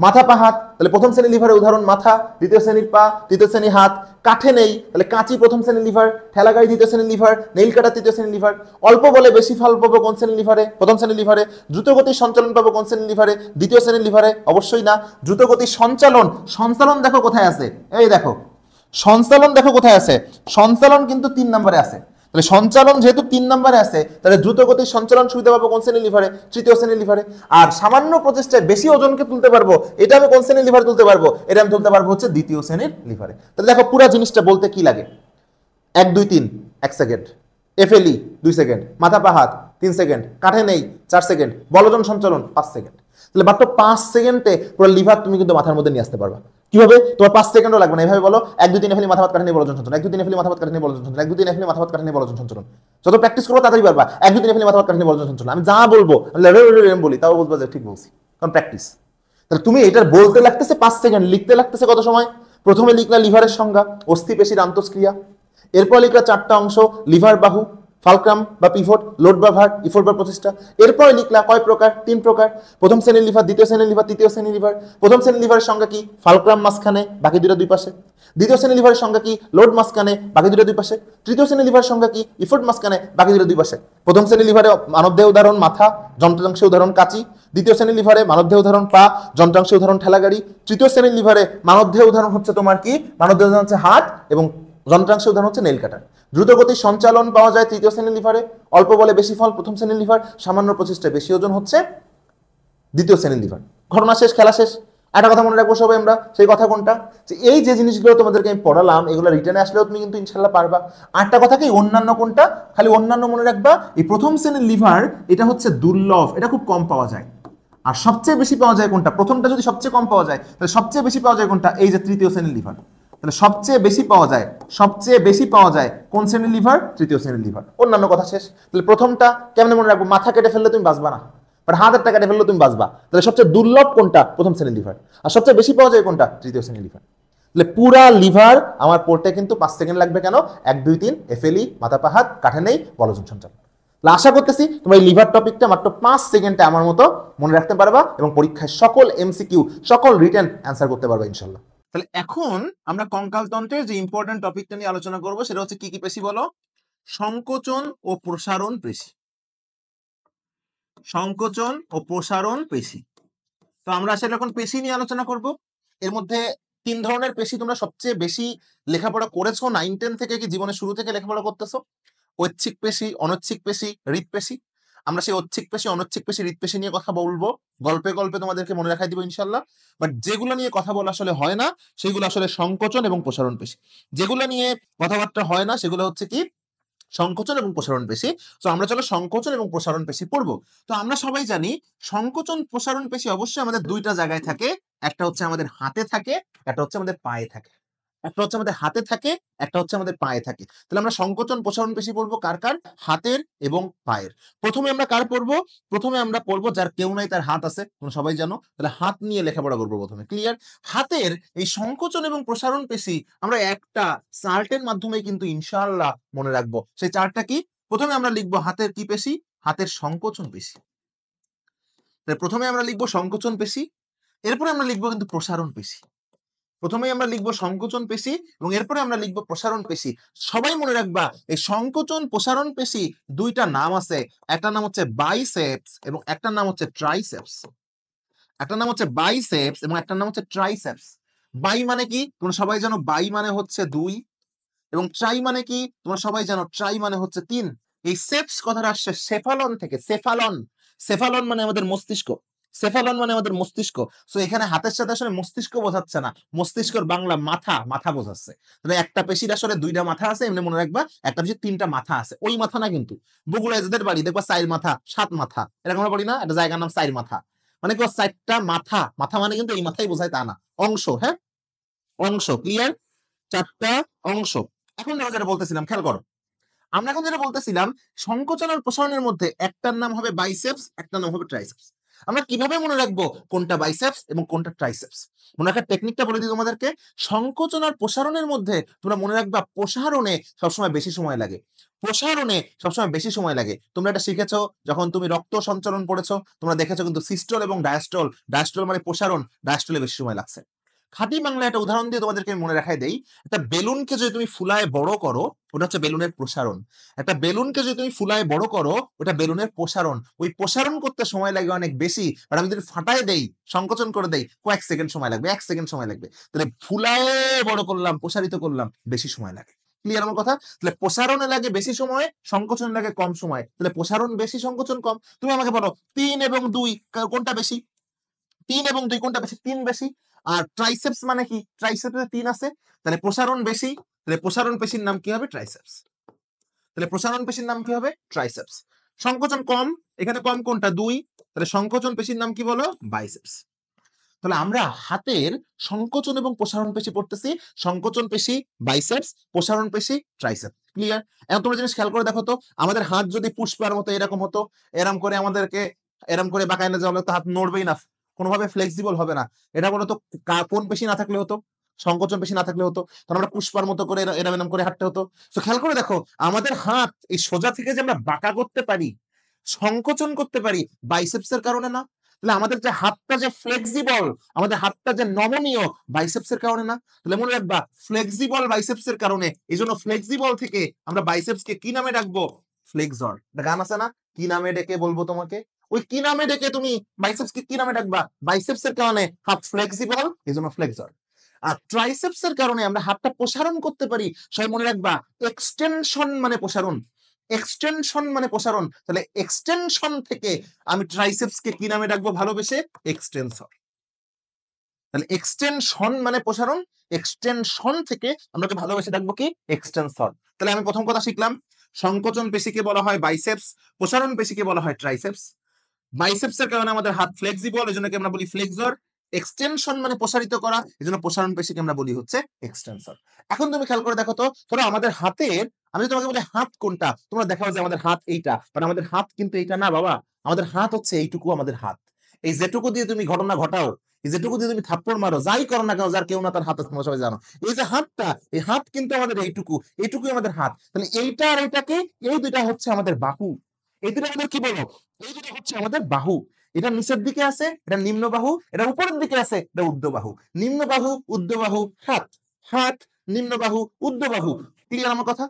মাথা পা হাত, তাহলে প্রথম শ্রেণীর লিভারের উদাহরণ মাথা, দ্বিতীয় শ্রেণীর পা, তৃতীয় শ্রেণীর হাত। কাঠে নেই, তাহলে কাঁচি প্রথম শ্রেণীর লিভার, ঠেলাগাড়ি দ্বিতীয় শ্রেণীর লিভার, নেইল কাটা তৃতীয় শ্রেণীর লিভার। অল্প বলে বেশি ফল পাবো কোন শ্রেণীর লিভারে? প্রথম শ্রেণীর লিভারে। দ্রুতগতির সঞ্চালন পাবো কোন শ্রেণীর লিভারে? দ্বিতীয় শ্রেণীর লিভারে। অবশ্যই না, দ্রুতগতির সঞ্চালন, সঞ্চালন দেখো কোথায় আছে, এই দেখো সঞ্চালন দেখো কোথায় আছে, সঞ্চালন কিন্তু 3 নম্বরে আছে। তাহলে সঞ্চালন যেহেতু 3 নম্বরে আছে, তাহলে দ্রুতগতির সঞ্চালন সুবিধা পাবো কোন শ্রেণীর লিভারে? তৃতীয় শ্রেণীর লিভারে। আর সামান্য প্রচেষ্টায় বেশি ওজনকে তুলতে পারবো, এটা আমি কোন শ্রেণীর লিভারে তুলতে পারবো? এটা আমি তুলতে পারবো হচ্ছে দ্বিতীয় শ্রেণীর লিভারে। তাহলে দেখো পুরো জিনিসটা বলতে কি লাগে, 1 2 3 1 সেকেন্ড, এফএলই 2 সেকেন্ড, মাথা পা হাত 3 সেকেন্ড, কাঠে নেই 4 সেকেন্ড, বলজন সঞ্চালন 5 সেকেন্ড। তাহলে মাত্র 5 সেকেন্ডে পুরো লিভার তুমি কিন্তু মাথার মধ্যে নিয়ে আসতে পারবা। কিভাবে? তোমার 5 সেকেন্ডও লাগবে না, এভাবে বলো 1 2 3 এফএলই মাথা হাত কাঠে নেই বলজন সঞ্চালন, 1 2 3 এফএলই মাথা হাত কাঠে নেই বলজন সঞ্চালন, 1 2 3 এফএলই মাথা হাত কাঠে নেই বলজন সঞ্চালন। যত প্র্যাকটিস করবো তাড়াতাড়ি পারবা। 1 2 3 এফএলই মাথা হাত কাঠে নেই বলজন সঞ্চালন, আমি যা বলবো আমি বলি তাও বুঝবা যে ঠিক বলছি, কারণ প্র্যাকটিস। তাহলে তুমি এটার বলতে লাগতেছে 5 সেকেন্ড, লিখতে লাগতেছে কত সময়? প্রথমে লিখলা লিভারের সংজ্ঞা, অস্থি পেশির আন্তঃক্রিয়া। এরপর লিখলা 4টা অংশ, লিভার বাহু, ফালক্রাম বা পিভট, লোড বা ভার, ইফোর্ট বা প্রচেষ্টা। এরপরে লিখলা কয় প্রকার? 3 প্রকার। প্রথম শ্রেণীর লিভার, দ্বিতীয় শ্রেণীর লিভার, তৃতীয় শ্রেণীর লিভার। প্রথম শ্রেণীর লিভারের সংজ্ঞা কি? ফালক্রাম মাঝখানে, বাকি দুটো দুই পাশে। দ্বিতীয় শ্রেণীর লিভারের সংজ্ঞা কি? লোড মাঝখানে, বাকি দুটো দুই পাশে। তৃতীয় শ্রেণীর লিভারের সংজ্ঞা কি? ইফোর্ট মাঝখানে, বাকি দুটো দুই পাশে। প্রথম শ্রেণীর লিভারে মানবদেহ উদাহরণ মাথা, যন্ত্রাংশের উদাহরণ কাঁচি। দ্বিতীয় শ্রেণীর লিভারে মানবদেহ উদাহরণ পা, যন্ত্রাংশের উদাহরণ ঠেলাগাড়ি। তৃতীয় শ্রেণীর লিভারে মানবদেহ উদাহরণ হচ্ছে তোমার কি? মানবদেহ উদাহরণ হচ্ছে হাত এবং যন্ত্রাংশের উদাহরণ হচ্ছে নেইল কাটার। দ্রুতগতির সঞ্চালন পাওয়া যায় তৃতীয় শ্রেণীর লিভারে, অল্প বলে বেশি ফল প্রথম শ্রেণীর লিভার, সামান্য প্রচেষ্টায় বেশি ওজন হচ্ছে দ্বিতীয় শ্রেণীর লিভার। ঘটনা শেষ, খেলা শেষ। একটা কথা মনে রাখবো সবাই আমরা, সেই কথা কোনটা? যে এই যে জিনিসগুলো তোমাদেরকে আমি পড়ালাম, এগুলো রিটার্নে আসলেও তুমি কিন্তু ইনশাল্লাহ পারবা। আরেকটা কথা কি, অন্যান্য কোনটা? খালি অন্যান্য মনে রাখবা, এই প্রথম শ্রেণীর লিভার এটা হচ্ছে দুর্লভ, এটা খুব কম পাওয়া যায়। আর সবচেয়ে বেশি পাওয়া যায় কোনটা? প্রথমটা যদি সবচেয়ে কম পাওয়া যায়, তাহলে সবচেয়ে বেশি পাওয়া যায় কোনটা? এই যে তৃতীয় শ্রেণীর লিভার। তাহলে সবচেয়ে বেশি পাওয়া যায়, সবচেয়ে বেশি পাওয়া যায় কোন শ্রেণীর লিভার? তৃতীয় শ্রেণীর লিভার। অন্যান্য কথা শেষ। তাহলে প্রথমটা কেমনে মনে রাখবো? মাথা কেটে ফেললে তুমি বাঁচবা না, বাট হাতের টাকা কেটে ফেললে তুমি বাঁচবা। তাহলে সবচেয়ে দুর্লভ কোনটা? প্রথম শ্রেণীর লিভার। আর সবচেয়ে বেশি পাওয়া যায় কোনটা? তৃতীয় শ্রেণীর লিভার। তাহলে পুরা লিভার আমার পড়তে কিন্তু 5 সেকেন্ড লাগবে। কেন? 1 2 3 এফএলই মাথা পা হাত কাঠে নেই বলজন সঞ্চালন। আশা করতেছি তোমরা এই লিভার টপিকটা মাত্র 5 সেকেন্ডে আমার মতো মনে রাখতে পারবা এবং পরীক্ষায় সকল এমসিকিউ, সকল রিটেন অ্যান্সার করতে পারবা ইনশাল্লাহ। তাহলে এখন আমরা কঙ্কালতন্ত্রের যে ইম্পর্টেন্ট টপিকটা নিয়ে আলোচনা করব সেটা হচ্ছে কি কি পেশি বলো? সংকোচন ও প্রসারণ পেশি। সংকোচন ও প্রসারণ পেশি। তো আমরা আসলে এখন পেশি নিয়ে আলোচনা করব। এর মধ্যে 3 ধরনের পেশি তোমরা সবচেয়ে বেশি লেখাপড়া করেছো 9 10 থেকে, কি জীবনের শুরু থেকে লেখাপড়া করতেছো? ঐচ্ছিক পেশি, অনৈচ্ছিক পেশি, হৃদপেশি। আমরা সেই ঐচ্ছিক পেশি, অনৈচ্ছিক পেশি, হৃদপেশি নিয়ে কথা বলবো, গল্পে গল্পে তোমাদেরকে মনে রাখাই দিব ইনশাল্লাহ। বাট যেগুলো নিয়ে কথা বলা আসলে হয় না সেগুলো আসলে সংকোচন এবং প্রসারণ পেশি। যেগুলো নিয়ে কথাবার্তা হয় না সেগুলো হচ্ছে কি? সংকোচন এবং প্রসারণ পেশি। তো আমরা চলো সংকোচন এবং প্রসারণ পেশি পড়বো। তো আমরা সবাই জানি সংকোচন প্রসারণ পেশি অবশ্যই আমাদের দুইটা জায়গায় থাকে। একটা হচ্ছে আমাদের হাতে থাকে, একটা হচ্ছে আমাদের পায়ে থাকে। একটা হচ্ছে আমাদের হাতে থাকে, একটা হচ্ছে আমাদের পায়ে থাকে। তাহলে আমরা সংকোচন প্রসারণ পেশি পড়বো কার কার? হাতের এবং পায়ের। প্রথমে আমরা কার পড়বো? প্রথমে আমরা পড়বো যার কেউ নাই তার হাত আছে, তোমরা সবাই জানো। তাহলে হাত নিয়ে লেখাপড়া করবো প্রথমে, ক্লিয়ার? হাতের এই সংকোচন এবং প্রসারণ পেশি আমরা একটা চার্টের মাধ্যমে কিন্তু ইনশাআল্লাহ মনে রাখবো। সেই চার্টটা কি? প্রথমে আমরা লিখবো হাতের কি পেশি? হাতের সংকোচন পেশি। প্রথমে আমরা লিখবো সংকোচন পেশি, এরপরে আমরা লিখবো কিন্তু প্রসারণ পেশি। প্রথমেই আমরা লিখবো সংকোচন পেশি এবং এরপরে আমরা লিখবো প্রসারণ পেশি। সবাই মনে রাখবা এই সংকোচন প্রসারণ পেশি দুইটা নাম আছে। একটা নাম হচ্ছে বাইসেপস এবং একটা নাম হচ্ছে ট্রাইসেপস। একটা নাম হচ্ছে বাইসেপস এবং একটা নাম হচ্ছে ট্রাইসেপস। বাই মানে কি? তোমরা সবাই জানো বাই মানে হচ্ছে 2 এবং ট্রাই মানে কি? তোমরা সবাই জানো ট্রাই মানে হচ্ছে 3। এই সেপস কথাটা আসছে সেফালন থেকে, সেফালন। সেফালন মানে আমাদের মস্তিষ্ক, সেফালন মানে আমাদের মস্তিষ্ক। সো এখানে হাতের সাথে আসলে মস্তিষ্ক বোঝাচ্ছে না, মস্তিষ্কের বাংলা মাথা, মাথা বোঝাচ্ছে। তাহলে একটা পেশির আসলে 2টা মাথা আছে, এমনি মনে রাখবা। একটা পেশির 3টা মাথা আছে, ওই মাথা না কিন্তু। বগুড়ায় যাদের বাড়ি দেখবা 4 মাথা 7 মাথা, এরকম আমরা বলি না? একটা জায়গার নাম 4 মাথা, মানে কি 4টা মাথা। মাথা মানে কিন্তু এই মাথাই বোঝায় তা না, অংশ। হ্যাঁ, অংশ, ক্লিয়ার? 4টা অংশ। এখন দেখো যেটা বলতেছিলাম, খেয়াল করো। আমরা এখন যেটা বলতেছিলাম, সংকোচন আর প্রসারণের মধ্যে একটার নাম হবে বাইসেপস, একটার নাম হবে ট্রাইসেপস। আমরা কিভাবে মনে রাখবো কোনটা বাইসেপস এবং কোনটা ট্রাইসেপস? মনে রাখার টেকনিকটা বলে দিই তোমাদেরকে। সংকোচন আর প্রসারণের মধ্যে তোমরা মনে রাখবা প্রসারণে সবসময় বেশি সময় লাগে, প্রসারণে সবসময় বেশি সময় লাগে। তোমরা এটা শিখেছো যখন তুমি রক্ত সঞ্চালন পড়েছো, তোমরা দেখেছো কিন্তু সিস্টল এবং ডায়াস্টল, ডায়াস্টল মানে প্রসারণ, ডায়াস্টলে বেশি সময় লাগছে। খাঁটি বাংলা একটা উদাহরণ দিয়ে তোমাদেরকে মনে রাখাই দেই। একটা বেলুনকে যদি তুমি ফুলায় বড় করো, ওটা হচ্ছে বেলুনের প্রসারণ। একটা বেলুনকে যদি তুমি ফুলায় বড় করো, ওটা বেলুনের প্রসারণ। ওই প্রসারণ করতে সময় লাগে অনেক বেশি, আর আমি যদি ফাটায় দেই, সংকোচন করে দেই, কয়েক সেকেন্ড সময় লাগবে, 1 সেকেন্ড সময় লাগবে। তাহলে ফুলায় বড় করলাম, প্রসারিত করলাম, বেশি সময় লাগে। ক্লিয়ার আমার কথা? তাহলে প্রসারণে লাগে বেশি সময়, সংকোচনে লাগে কম সময়। তাহলে প্রসারণ বেশি, সংকোচন কম। তুমি আমাকে বলো 3 এবং 2 কোনটা বেশি? 3 এবং 2 কোনটা বেশি? 3 বেশি। আর ট্রাইসেপস মানে কি? ট্রাইসেপসে 3 আছে, তাহলে প্রসারণ বেশি, তাহলে প্রসারণ পেশির নাম কি হবে? ট্রাইসেপস। তাহলে প্রসারণ পেশির নাম কি হবে? ট্রাইসেপস। সংকোচন কম, এখানে কম কোনটা? 2, তাহলে সংকোচন পেশির নাম কি বলো? বাইসেপস। তাহলে আমরা হাতের সংকোচন এবং প্রসারণ পেশি পড়তেছি। সংকোচন পেশি বাইসেপস, প্রসারণ পেশি ট্রাইসেপস। ক্লিয়ার? এখন তোমরা জিনিস খেয়াল করে দেখো তো, আমাদের হাত যদি পুষ্পার মতো এরকম হতো, এরম করে আমাদেরকে এরম করে বাঁকায় না যাওয়া তো হাত নড়বেই না, কোনোভাবে ফ্লেক্সিবল হবে না। এটা বলতো কোন পেশি না থাকলে হতো? সংকোচন পেশি না থাকলে হতো। তখন আমরা পুষ্পার মতো করে এরম এরম করে হাঁটতে হতো। তো খেয়াল করে দেখো, আমাদের হাত এই সোজা থেকে যে আমরা বাঁকা করতে পারি, সংকোচন করতে পারি, বাইসেপসের কারণে না? তাহলে আমাদের যে হাতটা যে ফ্লেক্সিবল, আমাদের হাতটা যে নমনীয়, বাইসেপসের কারণে না? তাহলে মনে রাখবা ফ্লেক্সিবল বাইসেপসের কারণে। এই জন্য ফ্লেক্সিবল থেকে আমরা বাইসেপসকে কি নামে ডাকবো? ফ্লেক্সর। একটা গান আছে না, কি নামে ডেকে বলবো তোমাকে? ওই কি নামে ডেকে তুমি বাইসেপসকে কি নামে ডাকবা? বাইসেপসের কারণে হাত ফ্লেক্সিবল, এই জন্য ফ্লেক্সর। আর ট্রাইসেপসের কারণে আমরা হাতটা প্রসারণ করতে পারি, সবাই মনে রাখবা এক্সটেনশন মানে প্রসারণ, এক্সটেনশন মানে প্রসারণ। তাহলে এক্সটেনশন থেকে আমি ট্রাইসেপসকে কি নামে ডাকবো ভালোবেসে? এক্সটেনসর। তাহলে এক্সটেনশন মানে প্রসারণ, এক্সটেনশন থেকে আমরা ভালোবেসে ডাকবো কি? এক্সটেনসর। তাহলে আমি প্রথম কথা শিখলাম, সংকোচন পেশিকে বলা হয় বাইসেপস, প্রসারণ পেশিকে বলা হয় ট্রাইসেপস। বাইসেপসের কারণে আমাদের হাত ফ্লেক্সিবল, এজন্য আমরা বলি ফ্লেক্সর। এক্সটেনশন মানে প্রসারিত করা, এজন্য প্রসারণ পেশিকে আমরা বলি হচ্ছে এক্সটেনসর। এখন তুমি খেয়াল করে দেখো তো, ধরো আমাদের হাতের, আমি তোমাকে বলি হাত কোনটা, তোমরা দেখাও যে আমাদের হাত এইটা, বাট আমাদের হাত কিন্তু এইটা না বাবা। আমাদের হাত হচ্ছে এইটুকু, আমাদের হাত। এই যেটুকু দিয়ে তুমি ঘটনা ঘটাও, এই যেটুকু দিয়ে তুমি থাপ্পড় মারো, যাই করো না কেন, যার কেউ না তার হাত তোমরা সবাই জানো। এই যে হাতটা, এই হাত কিন্তু আমাদের এইটুকু, এইটুকুই আমাদের হাত। তাহলে এইটা আর এইটাকে, এই দুইটা হচ্ছে আমাদের বাহু। এই দুটো আমাদের কি বলো? এই দুটো হচ্ছে আমাদের বাহু। এটা নিচের দিকে আছে, এটা নিম্ন বাহু, এটা উপরের দিকে আছে, এটা ঊর্ধ্ব বাহু। নিম্ন বাহু, ঊর্ধ্ব বাহু, হাত, হাত, নিম্ন বাহু, ঊর্ধ্ব বাহু। ক্লিয়ার আমার কথা?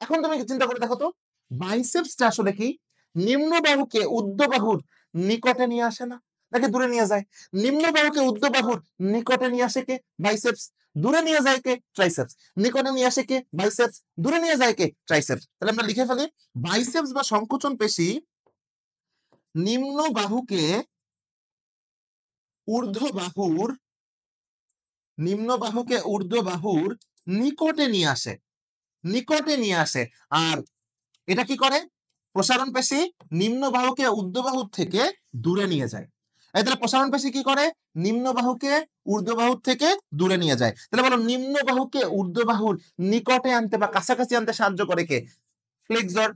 এখন তুমি চিন্তা করে দেখো তো, বাইসেপসটা আসলে কি? নিম্ন বাহুকে ঊর্ধ্ব বাহুর নিকটে নিয়ে আসে না, নাকি দূরে নিয়ে যায়? নিম্ন বাহুকে ঊর্ধ্ব বাহুর নিকটে নিয়ে আসে কে? বাইসেপস। দূরে নিয়ে যায় কে? ট্রাইসেপস। নিকটে নিয়ে আসে কে? বাইসেপস। দূরে নিয়ে যায় কে? ট্রাইসেপস। তাহলে আমরা লিখে ফেলি, বাইসেপস বা সংকোচন পেশি নিম্ন বাহুকে ঊর্ধ্ব বাহুর, নিম্ন বাহুকে ঊর্ধ্ব বাহুর নিকটে নিয়ে আসে, নিকটে নিয়ে আসে। আর এটা কি করে? প্রসারণ পেশি নিম্ন বাহুকে ঊর্ধ্ব বাহুর থেকে দূরে নিয়ে যায়। তাহলে প্রসারণ পেশি কি করে? নিম্ন বাহুকে ঊর্ধ্ব বাহুর থেকে দূরে নিয়ে যায়। তাহলে বলো, নিম্ন বাহুকে ঊর্ধ্ব বাহুর নিকটে আনতে বা কাছাকাছি আনতে সাহায্য করে কে? Flexor,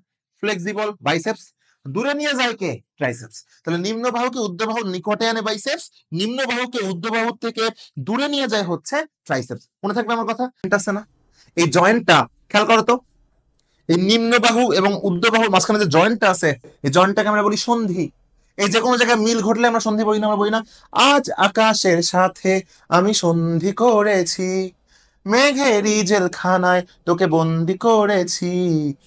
flexible, biceps. দূরে নিয়ে যায় কে? ট্রাইসেপস। তাহলে নিম্ন বাহুকে ঊর্ধ্ব বাহুর নিকটে আনে বাইসেপস, নিম্ন বাহুকে ঊর্ধ্ব বাহুর থেকে দূরে নিয়ে যায় হচ্ছে ট্রাইসেপস। মনে থাকবে আমার কথা? আছে না এই জয়েন্টটা? খেয়াল করো তো, এই নিম্ন বাহু এবং ঊর্ধ্ব বাহুর মাঝখানে যে জয়েন্টটা আছে, এই জয়েন্টটাকে আমরা বলি সন্ধি। এই যে কোনো জায়গায় মিল ঘটলে আমরা সন্ধি বলি না? আমরা বলি না, আজ আকাশের সাথে আমি সন্ধি করেছি, মেঘেরই জেলখানায় তোকে বন্দি করেছি।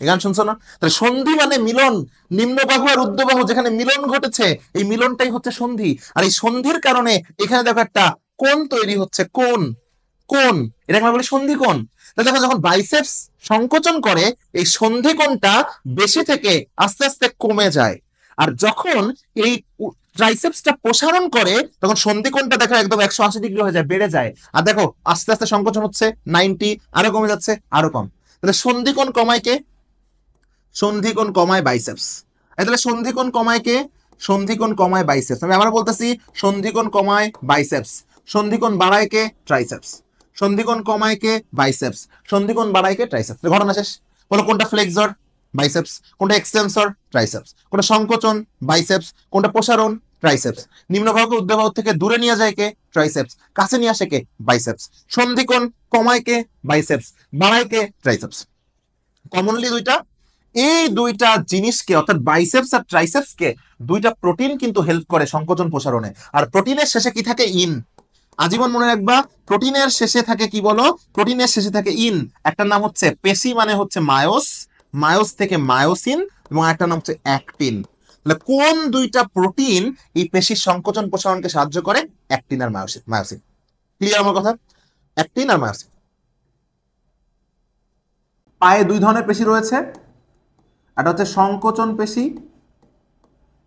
এই গান শুনছো না? তাহলে সন্ধি মানে মিলন। নিম্ন বাহু আর ঊর্ধ্ব বাহু যেখানে মিলন ঘটেছে, এই মিলনটাই হচ্ছে সন্ধি। আর এই সন্ধির কারণে এখানে দেখো একটা কোণ তৈরি হচ্ছে, কোণ, কোণ, এটাকে আমরা বলি সন্ধি কোণ। তাহলে দেখো, যখন বাইসেপস সংকোচন করে, এই সন্ধি কোণটা বেশি থেকে আস্তে আস্তে কমে যায়। আর যখন এই ট্রাইসেপসটা প্রসারণ করে, তখন সন্ধি কোণটা দেখো একদম 180 ডিগ্রি হয়ে যায়, বেড়ে যায়। আর দেখো আস্তে আস্তে সংকোচন হচ্ছে 90, আরো কমে যাচ্ছে, আরো কম। তাহলে সন্ধি কোণ কমায় কে? সন্ধি কোণ কমায় বাইসেপস। তাহলে সন্ধি কোণ কমায় কে? সন্ধি কোণ কমায় বাইসেপস। আমি আবার বলতেছি, সন্ধি কোণ কমায় বাইসেপস, সন্ধি কোণ বাড়ায় কে? ট্রাইসেপস। সন্ধি কোণ কমায় কে? বাইসেপস, সন্ধি কোণ বাড়ায় কে? ট্রাইসেপস। ঘটনা শেষ। বলো কোনটা ফ্লেক্সর? বাইসেপস, কোনটা এক্সটেনসর, ট্রাইসেপস, কোনটা সংকোচন, বাইসেপস, কোনটা প্রসারণ, ট্রাইসেপস, নিম্নবাহুকে ঊর্ধ্ববাহু থেকে দূরে নিয়ে যায় কে, ট্রাইসেপস, কাছে নিয়ে আসে কে, বাইসেপস, সন্ধিকোণ কমায় কে, বাইসেপস, বাড়ায় কে, ট্রাইসেপস। কমনলি দুইটা, এই দুইটা জিনিসকে অর্থাৎ বাইসেপস আর ট্রাইসেপসকে দুইটা প্রোটিন কিন্তু হেল্প করে সংকোচন প্রসারণে। আর প্রোটিনের শেষে কি থাকে, ইন। আজীবন মনে রাখবা, প্রোটিনের শেষে থাকে কি বলো, প্রোটিনের শেষে থাকে ইন। একটা নাম হচ্ছে পেশি মানে হচ্ছে মায়োস, মায়োস থেকে মায়োসিন, এবং একটা নাম হচ্ছে অ্যাক্টিন। তাহলে কোন দুইটা প্রোটিন এই পেশির সংকোচন প্রসারণকে সাহায্য করে, অ্যাক্টিন আর মায়োসিন। মায়োসিন ক্লিয়ার আমার কথা, অ্যাক্টিন আর মায়োসিন। পায়ে দুই ধরনের পেশি রয়েছে, একটা হচ্ছে সংকোচন পেশি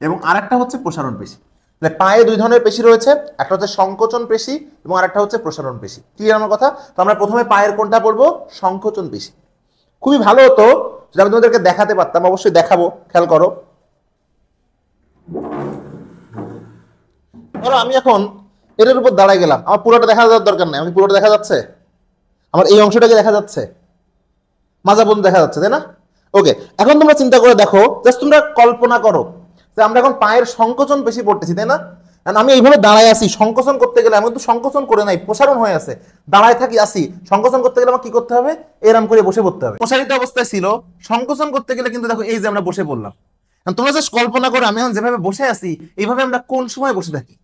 এবং আরেকটা হচ্ছে প্রসারণ পেশি। পায়ে দুই ধরনের পেশি রয়েছে, একটা হচ্ছে সংকোচন পেশি এবং আরেকটা হচ্ছে প্রসারণ পেশি। ক্লিয়ার আমার কথা? তো আমরা প্রথমে পায়ের কোনটা পড়বো, সংকোচন পেশি। খুবই ভালো হতো যদি আমি তোমাদেরকে দেখাতে পারতাম, অবশ্যই দেখাবো, খেয়াল করো। ধরো আমি এখন এটার উপর দাঁড়ায় গেলাম, আমার পুরোটা দেখা যাওয়ার দরকার নেই, আমি পুরোটা দেখা যাচ্ছে, আমার এই অংশটাকে দেখা যাচ্ছে, মাজা পর্যন্ত দেখা যাচ্ছে, তাই না? ওকে, এখন তোমরা চিন্তা করে দেখো, জাস্ট তোমরা কল্পনা করো যে আমরা এখন পায়ের সংকোচন পেশি পড়তেছি, তাই না? আমি এইভাবে দাঁড়ায় আছি, সংকোচন করতে গেলে আমি কিন্তু সংকোচন করে নাই, প্রসারণ হয়ে আছে, দাঁড়ায় থাকি আসি, সংকোচন করতে গেলে আমার কি করতে হবে, এরম করে বসে পড়তে হবে। প্রসারিত অবস্থায় ছিল, সংকোচন করতে গেলে কিন্তু দেখো এই যে আমরা বসে পড়লাম। তোমরা জাস্ট কল্পনা করো আমি এখন যেভাবে বসে আছি, এইভাবে আমরা কোন সময় বসে থাকি?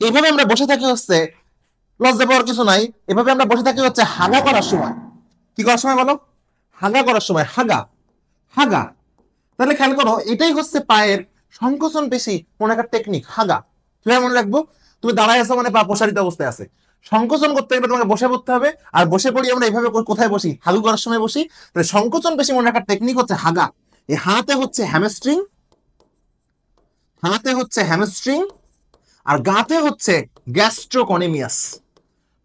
এইভাবে আমরা বসে থাকি হচ্ছে, লজ্জা পাওয়ার কিছু নাই, এভাবে আমরা বসে থাকি হচ্ছে হাগা করার সময়। কি করার সময় বলো? হাগা করার সময়, হাগা, হাগা। তাহলে খেয়াল করো, এটাই হচ্ছে পায়ের সংকোচন পেশি মনে রাখার টেকনিক, হাগা। কিভাবে মনে রাখবো? তুমি দাঁড়ায় আছো মানে পা প্রসারিত অবস্থায় আছে, সংকোচন করতে গেলে তোমাকে বসে পড়তে হবে, আর বসে পড়ি আমরা এইভাবে কোথায় বসি, হাগু করার সময় বসি। তাহলে সংকোচন পেশি মনে রাখার টেকনিক হচ্ছে হাগা। এই হাতে হচ্ছে হ্যামস্ট্রিং, হাতে হচ্ছে হ্যামস্ট্রিং, আর গাতে হচ্ছে গ্যাস্ট্রোকনিমিয়াস।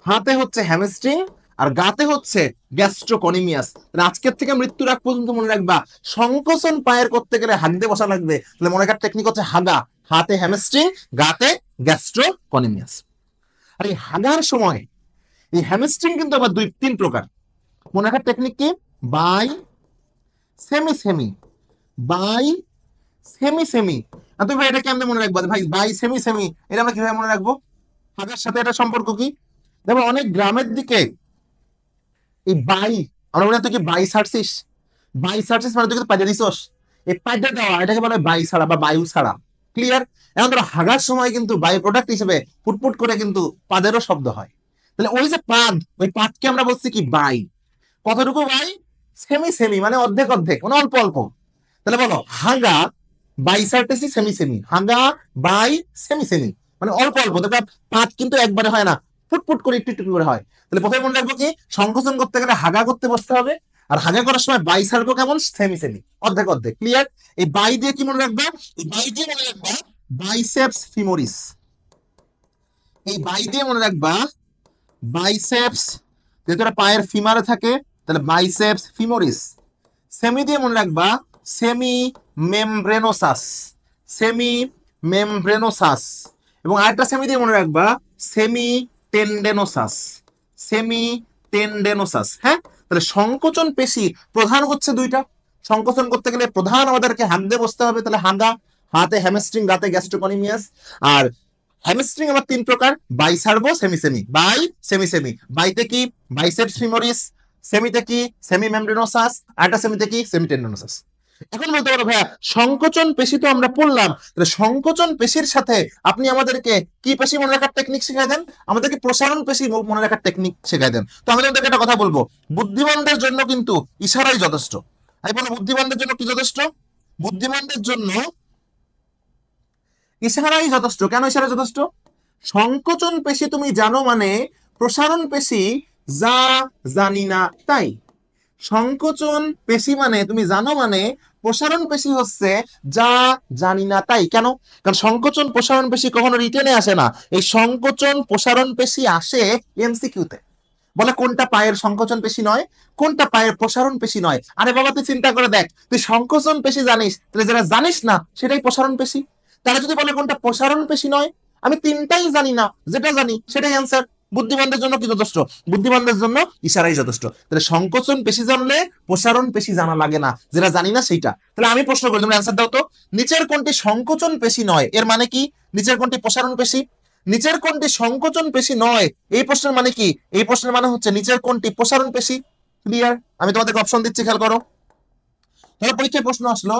হাতে হচ্ছে হ্যামস্ট্রিং আর গাতে হচ্ছে গ্যাস্ট্রোকনিমিয়াস। আজকের থেকে মৃত্যুর আগ পর্যন্ত মনে রাখবা, সংকোচন পায়ের করতে গেলে হাগতে বসা লাগবে, তাহলে মনে রাখার টেকনিক হচ্ছে হাগা, হাতে হ্যামস্ট্রিং, গাতে গ্যাস্ট্রোকনিমিয়াস। আর এই হাগার সময় এই হ্যামস্ট্রিং কিন্তু আবার তিন প্রকার। মনে রাখার টেকনিক কি? Bi semi semi, bi semi semi. তুমি ভাই এটা কেমনে মনে রাখবো? ভাই বাই সেমি সেমি এটা আমরা কিভাবে মনে রাখবো? হাগার সাথে এটা সম্পর্ক কি? দেখো অনেক গ্রামের দিকে এই বাই, আমরা মনে হয় কি বাই সার্সিস, বাই সার্সিস মানে তুই পাইটা দিছস, এই পাইটা দেওয়া এটাকে বলে বাই ছাড়া বা বায়ু ছাড়া। ক্লিয়ার? এখন ধরো হাগার সময় কিন্তু বায়ু প্রোডাক্ট হিসেবে ফুটফুট করে কিন্তু পাদেরও শব্দ হয়। তাহলে ওই যে পাদ, ওই পাদকে আমরা বলছি কি বাই। কতটুকু বাই? সেমি সেমি মানে অর্ধেক অর্ধেক, মানে অল্প অল্প। তাহলে বলো হাগা বাই সার্টেসি সেমি সেমি, হাগা বাই সেমি সেমি মানে অল্প অল্প। দেখো পাদ কিন্তু একবারে হয় না, ফুটফুট করে একটু একটু করে হয়। তাহলে প্রথমে মনে রাখবো কি, সংকোচন করতে গেলে হাগা করতে বসতে হবে, আর হাগা করার সময় বাই সারবো কেমন, সেমি সেমি, অর্ধেক অর্ধেক। ক্লিয়ার? এই বাই দিয়ে কি মনে রাখবা? এই বাই দিয়ে মনে রাখবা বাইসেপস ফিমোরিস। এই বাই দিয়ে মনে রাখবা বাইসেপস, যেহেতু এটা পায়ের ফিমারে থাকে তাহলে বাইসেপস ফিমোরিস। সেমি দিয়ে মনে রাখবা সেমি মেমব্রেনোসাস, সেমি মেমব্রেনোসাস। এবং আরেকটা সেমি দিয়ে মনে রাখবা সেমি টেন্ডেনোসাস, সেমি টেন্ডেনোসাস। হ্যাঁ, তাহলে সংকোচন পেশি প্রধান হচ্ছে দুইটা। সংকোচন করতে গেলে প্রধান আমাদেরকে হাত দিয়ে বসতে হবে, তাহলে হাগা, হাতে হ্যামস্ট্রিং, গাতে গ্যাস্ট্রোকনিমিয়াস। আর হ্যামস্ট্রিং আবার তিন প্রকার, বাই সার্ভো, semi semi, bi semi semi. বাইতে কি? Biceps femoris. সেমিতে কি? Semi membranosus. আরেকটা সেমিতে কি? Semi tendinosus. এখন বলতে পারো ভাইয়া সংকোচন পেশি তো আমরা পড়লাম, তাহলে সংকোচন পেশির সাথে আপনি আমাদেরকে কি পেশি মনে রাখার টেকনিক শেখাই দেন? আমাদেরকে প্রসারণ পেশি মনে রাখার টেকনিক শেখাই দেন। তো আমি তোমাদেরকে একটা কথা বলবো, বুদ্ধিমানদের জন্য কিন্তু ইশারাই যথেষ্ট। আমি বলবো বুদ্ধিমানদের জন্য কি যথেষ্ট? বুদ্ধিমানদের জন্য ইশারাই যথেষ্ট। কেন ইশারা যথেষ্ট? সংকোচন পেশি তুমি জানো মানে প্রসারণ পেশি যা জানি না তাই। সংকোচন পেশি মানে তুমি জানো মানে প্রসারণ পেশি হচ্ছে যা জানি না তাই। কেন? কারণ সংকোচন প্রসারণ পেশি কখনো রিটেনে আসে না, এই সংকোচন প্রসারণ পেশি আসে এমসিকিউতে। বলে কোনটা পায়ের সংকোচন পেশি নয়, কোনটা পায়ের প্রসারণ পেশি নয়। আরে বাবা তুই চিন্তা করে দেখ, তুই সংকোচন পেশি জানিস, তাহলে যেটা জানিস না সেটাই প্রসারণ পেশি। তারা যদি বলে কোনটা প্রসারণ পেশি নয়, আমি তিনটাই জানি না, যেটা জানি সেটাই অ্যান্সার। বুদ্ধিমানদের জন্য কি যথেষ্ট? বুদ্ধিমানদের জন্য ইশারাই যথেষ্ট। তাহলে সংকোচন পেশি জানলে প্রসারণ পেশি জানা লাগে না, যেটা জানি না সেইটা। তাহলে আমি প্রশ্ন করি, তোমরা অ্যান্সার দাও তো। নিচের কোনটি সংকোচন পেশি নয়, এর মানে কি? নিচের কোনটি প্রসারণ পেশি, নিচের কোনটি সংকোচন পেশি নয়, এই প্রশ্নের মানে কি? এই প্রশ্নের মানে হচ্ছে নিচের কোনটি প্রসারণ পেশি। ক্লিয়ার? আমি তোমাদেরকে অপশন দিচ্ছি, খেয়াল করো। তাহলে পরীক্ষায় প্রশ্ন আসলো,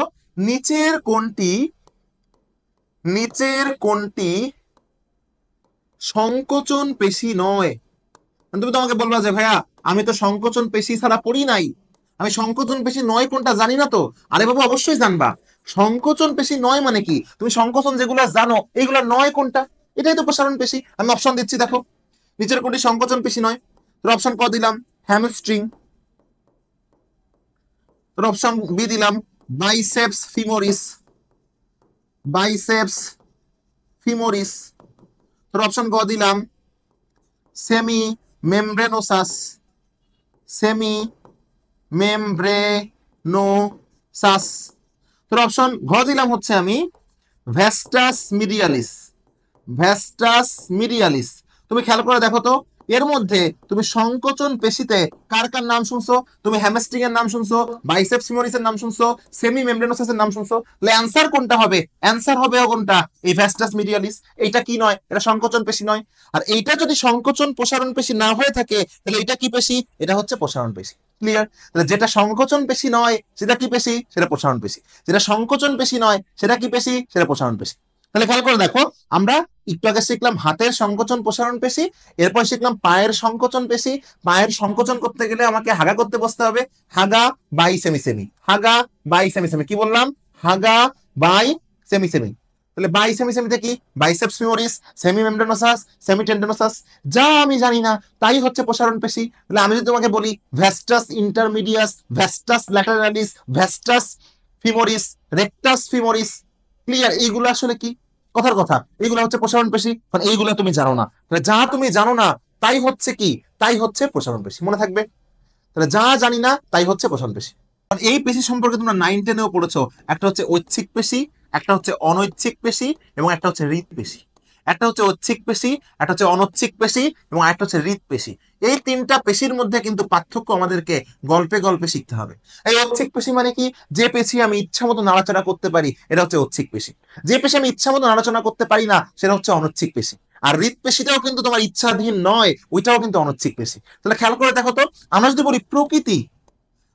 নিচের কোনটি সংকোচন পেশি নয়। তুমি তো আমাকে বলবা যে ভাইয়া আমি তো সংকোচন পেশি ছাড়া পড়ি নাই, আমি সংকোচন পেশি নয় কোনটা জানি না তো। আরে বাবু অবশ্যই জানবা, সংকোচন পেশি নয় মানে কি? তুমি সংকোচন যেগুলো জানো এইগুলা নয় কোনটা, এটাই তো প্রসারণ পেশি। আমি অপশন দিচ্ছি, দেখো নিচের কোনটি সংকোচন পেশি নয়। তোর অপশন ক দিলাম হ্যামস্ট্রিং, তোর অপশন বি দিলাম বাইসেপস ফিমোরিস, বাইসেপস ফিমোরিস। তোর অপশন গ দিলাম সেমি মেমব্রেনোসাস, সেমি মেমব্রেনোসাস। তোর অপশন ঘ দিলাম হচ্ছে আমি ভ্যাস্টাস মিডিয়ালিস, ভ্যাস্টাস মিডিয়ালিস। তুমি খেয়াল করে দেখো তো, এর মধ্যে তুমি সংকোচন পেশিতে কার কার নাম শুনছো? তুমি হ্যামস্ট্রিং এর নাম শুনছো, বাইসেপস ফিমোরিস এর নাম শুনছো, সেমি মেমব্রেনোসাস এর নাম শুনছো। তাহলে অ্যানসার কোনটা হবে? অ্যানসার হবে কোনটা? এই ভ্যাস্টাস মিডিয়ালিস। এইটা কি নয়? এটা সংকোচন পেশি নয়। আর এইটা যদি সংকোচন প্রসারণ পেশি না হয়ে থাকে, তাহলে এটা কি পেশি? এটা হচ্ছে প্রসারণ পেশি। ক্লিয়ার? তাহলে যেটা সংকোচন পেশি নয় সেটা কি পেশি? সেটা প্রসারণ পেশি। যেটা সংকোচন পেশি নয় সেটা কি পেশি? সেটা প্রসারণ পেশি। তাহলে খেয়াল করে দেখো, আমরা একটু আগে শিখলাম হাতের সংকোচন প্রসারণ পেশি, এরপর শিখলাম পায়ের সংকোচন পেশি। পায়ের সংকোচন করতে গেলে আমাকে হাগা করতে বসতে হবে, হাগা বাই সেমি সেমি, হাগা বাই সেমি সেমি। কি বললাম? হাগা বাই সেমি সেমি। তাহলে বাই সেমি সেমিতে কি? Biceps femoris, semimembranosus, semitendinosus. যা আমি জানি না তাই হচ্ছে প্রসারণ পেশি। তাহলে আমি যদি তোমাকে বলি ভ্যাস্টাস ইন্টারমিডিয়াস, ভ্যাস্টাস ল্যাটারালিস, ভ্যাস্টাস ফিমোরিস, রেক্টাস ফিমোরিস। ক্লিয়ার? এইগুলো আসলে কি? কথার কথা, এইগুলো হচ্ছে প্রসারণ পেশি। কারণ এইগুলো তুমি জানো না, তাহলে যা তুমি জানো না তাই হচ্ছে কি? তাই হচ্ছে প্রসারণ পেশি। মনে থাকবে? তাহলে যা জানি না তাই হচ্ছে প্রসারণ পেশি। এই পেশি সম্পর্কে তোমরা 9-10-এও পড়েছো। একটা হচ্ছে ঐচ্ছিক পেশি, একটা হচ্ছে অনৈচ্ছিক পেশি, এবং একটা হচ্ছে হৃদ পেশি। একটা হচ্ছে ঐচ্ছিক পেশি, একটা হচ্ছে অনৈচ্ছিক পেশি, এবং একটা হচ্ছে হৃদ পেশি। এই তিনটা পেশির মধ্যে কিন্তু পার্থক্য আমাদেরকে গল্পে গল্পে শিখতে হবে। এই ঐচ্ছিক পেশি মানে কি? যে পেশি আমি ইচ্ছা মতো নাড়াচাড়া করতে পারি এটা হচ্ছে ঐচ্ছিক পেশি। যে পেশি আমি ইচ্ছা মতো নাড়াচাড়া করতে পারি না সেটা হচ্ছে অনৈচ্ছিক পেশি। আর হৃদ পেশিটাও কিন্তু তোমার ইচ্ছাধীন নয়, ওইটাও কিন্তু অনৈচ্ছিক পেশি। তাহলে খেয়াল করে দেখো তো, আমরা যদি বলি প্রকৃতি,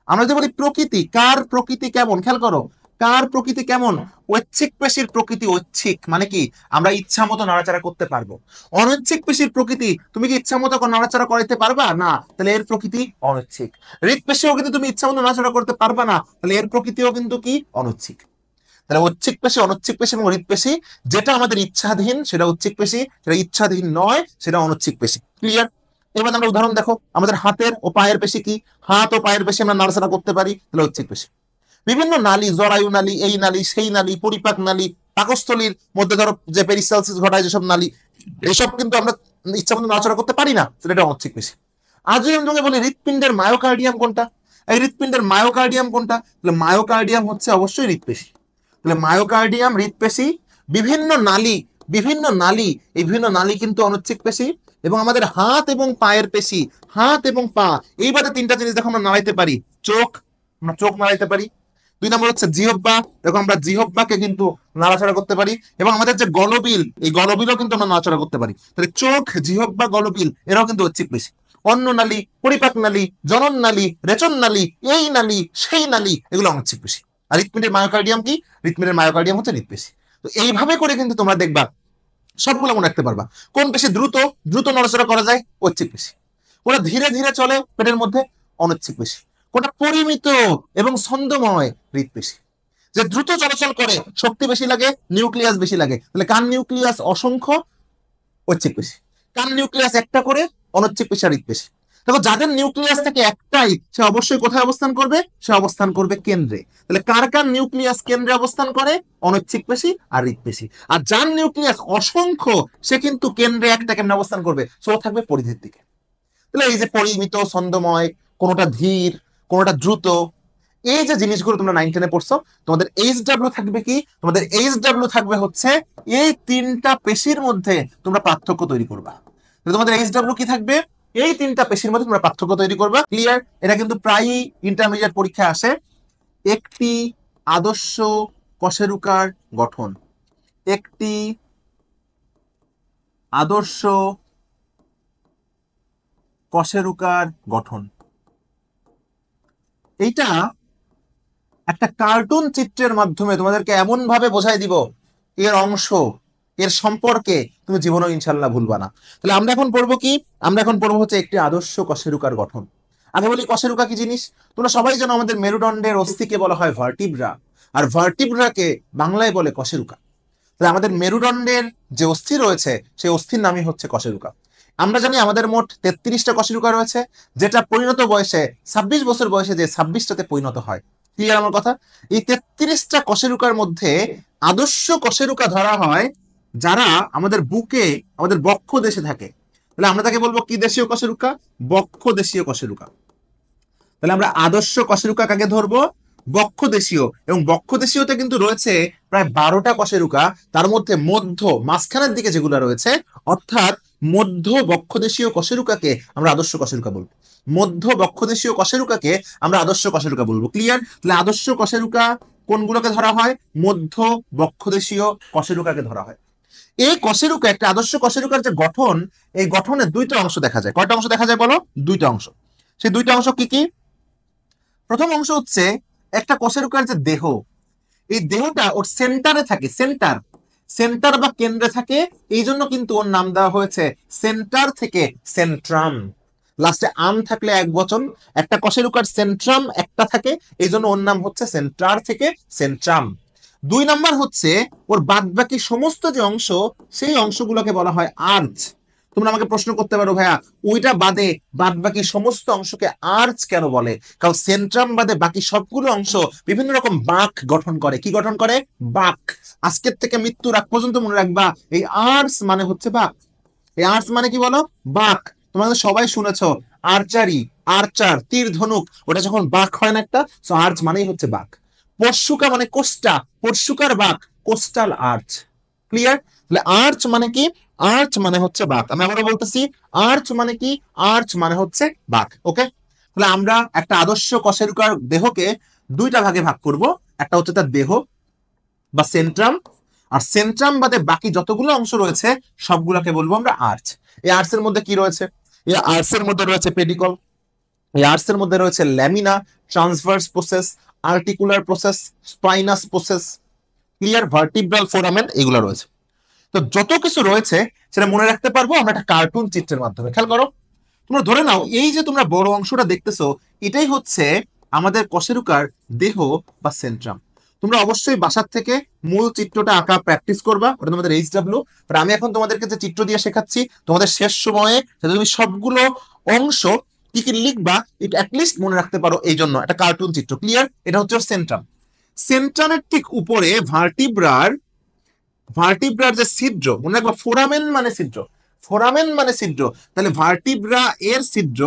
আমরা যদি বলি প্রকৃতি, কার প্রকৃতি কেমন? খেয়াল করো, কার প্রকৃতি কেমন? ঐচ্ছিক পেশির প্রকৃতি ঐচ্ছিক, মানে কি আমরা ইচ্ছা মতো নাড়াচাড়া করতে পারবো। অনৈচ্ছিক পেশির প্রকৃতি, তুমি কি ইচ্ছা মতো নাড়াচাড়া করাইতে পারবা না, তাহলে এর প্রকৃতি অনৈচ্ছিক। হৃদ পেশিও কিন্তু তুমি ইচ্ছা মতো নাড়াচাড়া করতে পারবা না, তাহলে এর প্রকৃতিও কিন্তু কি? অনৈচ্ছিক। তাহলে ঐচ্ছিক পেশি, অনৈচ্ছিক পেশি এবং হৃদ পেশি, যেটা আমাদের ইচ্ছাধীন সেটা ঐচ্ছিক পেশি, যেটা ইচ্ছাধীন নয় সেটা অনৈচ্ছিক পেশি। ক্লিয়ার? এবার আমরা উদাহরণ দেখো, আমাদের হাতের ও পায়ের পেশি কি? হাত ও পায়ের পেশি আমরা নাড়াচাড়া করতে পারি, তাহলে ঐচ্ছিক পেশি। বিভিন্ন নালী, জরায়ু নালী, এই নালী সেই নালী, পরিপাক নালী, পাকস্থলীর মধ্যে ধরো যে পেরিস্টালসিস ঘটায় যেসব নালী, এসব কিন্তু আমরা ইচ্ছা মতো নাড়াচাড়া করতে পারি না, সেটা অনৈচ্ছিক পেশি। আজ যদি আমি তোমাকে বলি হৃৎপিণ্ডের মায়োকার্ডিয়াম কোনটা, এই হৃৎপিণ্ডের মায়োকার্ডিয়াম কোনটা, তাহলে মায়োকার্ডিয়াম হচ্ছে অবশ্যই হৃৎপেশি। তাহলে মায়োকার্ডিয়াম, হৃৎপেশি, বিভিন্ন নালী, বিভিন্ন নালী, এই বিভিন্ন নালী কিন্তু অনৈচ্ছিক পেশি। এবং আমাদের হাত এবং পায়ের পেশি, হাত এবং পা, এইবারে তিনটা জিনিস দেখো আমরা নাড়াইতে পারি। চোখ, আমরা চোখ নাড়াইতে পারি। 2 নম্বর হচ্ছে জিহ্বা, দেখো আমরা জিহ্বাকে কিন্তু নাড়াচাড়া করতে পারি। এবং আমাদের যে গলবিল, এই গলবিলও কিন্তু আমরা নাড়াচাড়া করতে পারি। তাহলে চোখ, জিহ্বা, গলবিল এরাও কিন্তু ঐচ্ছিক পেশি। অন্ন নালী, পরিপাক নালী, জনন নালী, রেচন নালী, এই নালী সেই নালী, এগুলো অনৈচ্ছিক পেশি। আর হৃৎপিণ্ডের মায়োকার্ডিয়াম কি? হৃৎপিণ্ডের মায়োকার্ডিয়াম হচ্ছে হৃৎপেশি। তো এইভাবে করে কিন্তু তোমরা দেখবা সবগুলো মনে রাখতে পারবা। কোন পেশি দ্রুত দ্রুত নড়াচড়া করা যায়? ঐচ্ছিক পেশি। কোনটা ধীরে ধীরে চলে পেটের মধ্যে? অনৈচ্ছিক পেশি। কোনটা পরিমিত এবং ছন্দময়? হৃৎপেশি। যে দ্রুত চলাচল করে, শক্তি বেশি লাগে, নিউক্লিয়াস বেশি লাগে, তাহলে কান নিউক্লিয়াস অসংখ্য, ঐচ্ছিক পেশি। কান নিউক্লিয়াস একটা করে, অনৈচ্ছিক পেশি আর হৃৎপেশি। দেখো যাদের নিউক্লিয়াস থেকে একটাই, সে অবশ্যই কোথায় অবস্থান করবে? সে অবস্থান করবে কেন্দ্রে। তাহলে কার কার নিউক্লিয়াস কেন্দ্রে অবস্থান করে? অনৈচ্ছিক পেশি আর হৃৎপেশি। আর যার নিউক্লিয়াস অসংখ্য, সে কিন্তু কেন্দ্রে একটা কেমনে অবস্থান করবে? সো থাকবে পরিধির দিকে। তাহলে এই যে পরিমিত, ছন্দময়, কোনটা ধীর, কোনটা দ্রুত, এই যে জিনিসগুলো তোমরা 9-10-এ পড়ছো, তোমাদের এইচডব্লিউ থাকবে কি? তোমাদের এইচডব্লিউ থাকবে হচ্ছে এই তিনটা পেশির মধ্যে তোমরা পার্থক্য তৈরি করবা। তোমাদের এইচডব্লিউ কি থাকবে? এই তিনটা পেশির মধ্যে তোমরা পার্থক্য তৈরি করবা। ক্লিয়ার? এটা কিন্তু প্রায়ই ইন্টারমিডিয়েট পরীক্ষায় আসে। একটি আদর্শ কশেরুকার গঠন, একটি আদর্শ কশেরুকার গঠন, এইটা একটা কার্টুন চিত্রের মাধ্যমে তোমাদেরকে এমন ভাবে বোঝাই দিব, এর অংশ, এর সম্পর্কে তুমি জীবনেও ইনশাল্লাহ ভুলবা না। তাহলে আমরা এখন পড়বো কি? আমরা এখন পড়বো হচ্ছে একটি আদর্শ কশেরুকার গঠন। আগে বলি কশেরুকা কি জিনিস। তোমরা সবাই জানো আমাদের মেরুদণ্ডের অস্থিকে বলা হয় ভার্টিব্রা, আর ভার্টিব্রাকে বাংলায় বলে কশেরুকা। তাহলে আমাদের মেরুদণ্ডের যে অস্থি রয়েছে সেই অস্থির নামই হচ্ছে কশেরুকা। আমরা জানি আমাদের মোট 33টা কশেরুকা রয়েছে, যেটা পরিণত বয়সে 26 বছর বয়সে যে 26টাতে পরিণত হয়। ক্লিয়ার আমার কথা? এই 33টা কশেরুকার মধ্যে আদর্শ কশেরুকা ধরা হয় যারা আমাদের বুকে, আমাদের বক্ষ দেশে থাকে। তাহলে আমরা তাকে বলবো কি দেশীয় কশেরুকা? বক্ষ দেশীয় কশেরুকা। তাহলে আমরা আদর্শ কশেরুকা কাকে ধরবো? বক্ষ দেশীয়। এবং বক্ষ দেশীয়তে কিন্তু রয়েছে প্রায় 12টা কশেরুকা, তার মধ্যে মধ্য মাঝখানের দিকে যেগুলো রয়েছে, অর্থাৎ মধ্য বক্ষদেশীয় কশেরুকাকে আমরা আদর্শ কশেরুকা বলবো। মধ্য বক্ষদেশীয় কশেরুকাকে আমরা আদর্শ কশেরুকা বলবো। ক্লিয়ার? তাহলে আদর্শ কশেরুকা কোনগুলোকে ধরা হয়? মধ্য বক্ষদেশীয় কশেরুকাকে ধরা হয়। এই কশেরুকা, একটা আদর্শ কশেরুকার যে গঠন, এই গঠনের দুইটা অংশ দেখা যায়। কয়টা অংশ দেখা যায় বলো? দুইটা অংশ। সেই দুইটা অংশ কি কি? প্রথম অংশ হচ্ছে একটা কশেরুকার যে দেহ, এই দেহটা ওর সেন্টারে থাকে। সেন্টার, সেন্টার বা কেন্দ্রে থাকে, এই জন্য কিন্তু ওর নাম দেওয়া হয়েছে সেন্টার থেকে সেন্ট্রাম। লাস্টে আম থাকলে এক বচন। একটা কশেরুকার সেন্ট্রাম একটা থাকে, এই জন্য ওর নাম হচ্ছে সেন্টার থেকে সেন্ট্রাম। 2 নাম্বার হচ্ছে ওর বাদ বাকি সমস্ত যে অংশ, সেই অংশগুলোকে বলা হয় আর্চ। তোমরা আমাকে প্রশ্ন করতে পারো, ভাইয়া ওইটা বাদে বাদ বাকি সমস্ত অংশকে আর্চ কেন বলে? কারণ সেন্ট্রাম বাদে বাকি সবগুলো অংশ বিভিন্ন রকম বাঁক গঠন করে। কি গঠন করে? বাঁক। আজকের থেকে মৃত্যুর আগ পর্যন্ত মনে রাখবা, এই আর্চ মানে হচ্ছে বাঁক। এই আর্চ মানে কি বলো? বাঁক। তোমাদের সবাই শুনেছো আর্চারি, আর্চার, তীর ধনুক, ওটা যখন বাঁক হয় না একটা, সো আর্চ মানেই হচ্ছে বাঁক। পরশুকা মানে কোস্টা, পরশুকার বাঁক, কোস্টাল আর্চ। ক্লিয়ার? তাহলে আর্চ মানে কি? আর্চ মানে হচ্ছে বাঁক। আমি আবারও বলতেছি, আর্চ মানে কি? আর্চ মানে হচ্ছে বাঁক। ওকে? তাহলে আমরা একটা আদর্শ কশেরুকার দেহকে দুইটা ভাগে ভাগ করব। একটা হচ্ছে তার দেহ বা সেন্ট্রাম, আর সেন্ট্রাম বাদে বাকি যতগুলো অংশ রয়েছে সবগুলোকে বলবো আমরা আর্চ। এই আর্চের মধ্যে কি রয়েছে? এই আর্চের মধ্যে রয়েছে পেডিকল, এই আর্চের মধ্যে রয়েছে lamina, transverse process, articular process, spinous process, clear, vertebral foramen, এগুলো রয়েছে। তো যত কিছু রয়েছে সেটা মনে রাখতে পারবো আমরা একটা কার্টুন চিত্রের মাধ্যমে। খেয়াল করো, তোমরা ধরে নাও এই যে তোমরা বড় অংশটা দেখতেছো, এটাই হচ্ছে আমাদের কশেরুকার দেহ বা সেন্ট্রাম। তোমরা অবশ্যই বাসার থেকে মূল চিত্রটা আঁকা প্র্যাকটিস করবা, ওটা তোমাদের এইচডব্লিউ। আর আমি এখন তোমাদেরকে যে চিত্র দিয়ে শেখাচ্ছি, তোমাদের শেষ সময়ে তুমি সবগুলো অংশ কি কি লিখবা এটা অ্যাটলিস্ট মনে রাখতে পারো, এই জন্য একটা কার্টুন চিত্র। ক্লিয়ার? এটা হচ্ছে সেন্ট্রাম। সেন্ট্রামের ঠিক উপরে ভার্টিব্রার, ভার্টিব্রার যে ছিদ্র, মনে রাখবা ফোরামেন মানে ছিদ্র, ফোরামেন মানে ছিদ্র। তাহলে ভার্টিব্রা এর ছিদ্র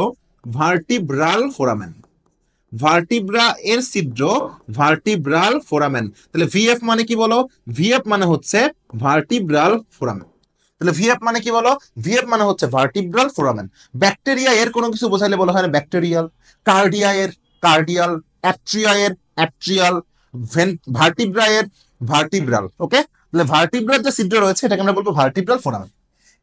ভার্টিব্রাল ফোরামেন, ভার্টিব্রা এর ছিদ্র ভার্টিব্রাল ফোরামেন। তাহলে ভিএফ মানে কি বলো? ভিএফ মানে হচ্ছে ভার্টিব্রাল ফোরামেন। তাহলে ভিএফ মানে কি বলো? ভিএফ মানে হচ্ছে ভার্টিব্রাল ফোরামেন। ব্যাকটেরিয়া এর কোনো কিছু বোঝাইলে বলা হয় না ব্যাকটেরিয়াল, কার্ডিয়া এর কার্ডিয়াল, অ্যাট্রিয়া এর অ্যাট্রিয়াল, ভার্টিব্রা এর ভার্টিব্রাল। ওকে? তাহলে ভার্টিব্রাল যে ছিদ্র রয়েছে এটাকে আমরা বলবো ভার্টিব্রাল ফোরামেন।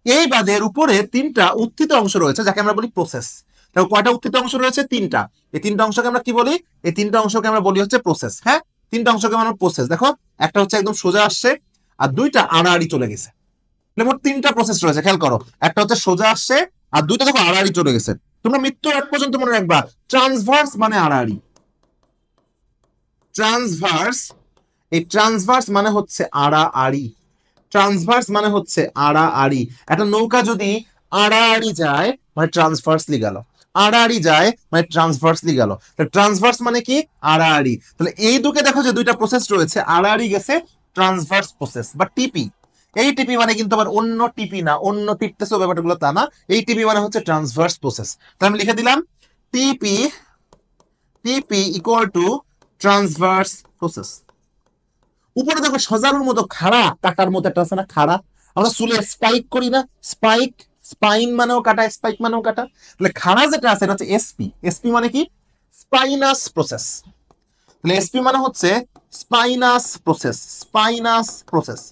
এই বাদে এর উপরে 3টা উত্থিত অংশ রয়েছে যাকে আমরা বলি প্রসেস। তাহলে কয়টা উত্থিত অংশ রয়েছে? 3টা। এই 3টা অংশকে আমরা কি বলি? এই 3টা অংশকে আমরা বলি হচ্ছে প্রসেস। হ্যাঁ, 3টা অংশকে আমরা প্রসেস। দেখো, একটা হচ্ছে একদম সোজা আসছে, আর 2টা আড়াআড়ি চলে গেছে। মোট 3টা প্রসেস রয়েছে। খেয়াল করো, একটা হচ্ছে সোজা আসছে, আর 2টা দেখো আড়াআড়ি চলে গেছে। তোমরা মৃত্যুর আগ পর্যন্ত মনে রাখবা, ট্রান্সভার্স মানে আড়াআড়ি। ট্রান্সভার্স, এই ট্রান্সভার্স মানে হচ্ছে আড়াআড়ি। ট্রান্সভার্স মানে হচ্ছে আড়াআড়ি। একটা নৌকা যদি আড়াআড়ি যায় মানে ট্রান্সভার্সলি গেল, আড়াআড়ি যায় মানে ট্রান্সভার্সলি গেল। ট্রান্সভার্স মানে কি? আড়াআড়ি। তাহলে এই দুকে দেখো যে 2টা প্রসেস রয়েছে, আড়াআড়ি গেছে ট্রান্সভার্স প্রসেস বা টিপি। এই টিপি মানে কিন্তু আবার অন্য টিপি না, অন্য টিপতেছো ব্যাপারগুলো তা না। এই টিপি মানে হচ্ছে ট্রান্সভার্স প্রসেস। তাহলে আমি লিখে দিলাম টিপি, টিপি ইকুয়াল টু ট্রান্সভার্স প্রসেস। উপরে দেখো সজারুর মতো খাড়া কাটার মতো একটা আছে না, খাড়া, আমরা চুলে স্পাইক করি না, স্পাইক, স্পাইন মানেও কাটা, স্পাইক মানেও কাটা। তাহলে খাড়া যেটা আছে এটা হচ্ছে এসপি। এসপি মানে কি? Spinous process. তাহলে এসপি মানে হচ্ছে স্পাইনাস প্রসেস, স্পাইনাস প্রসেস।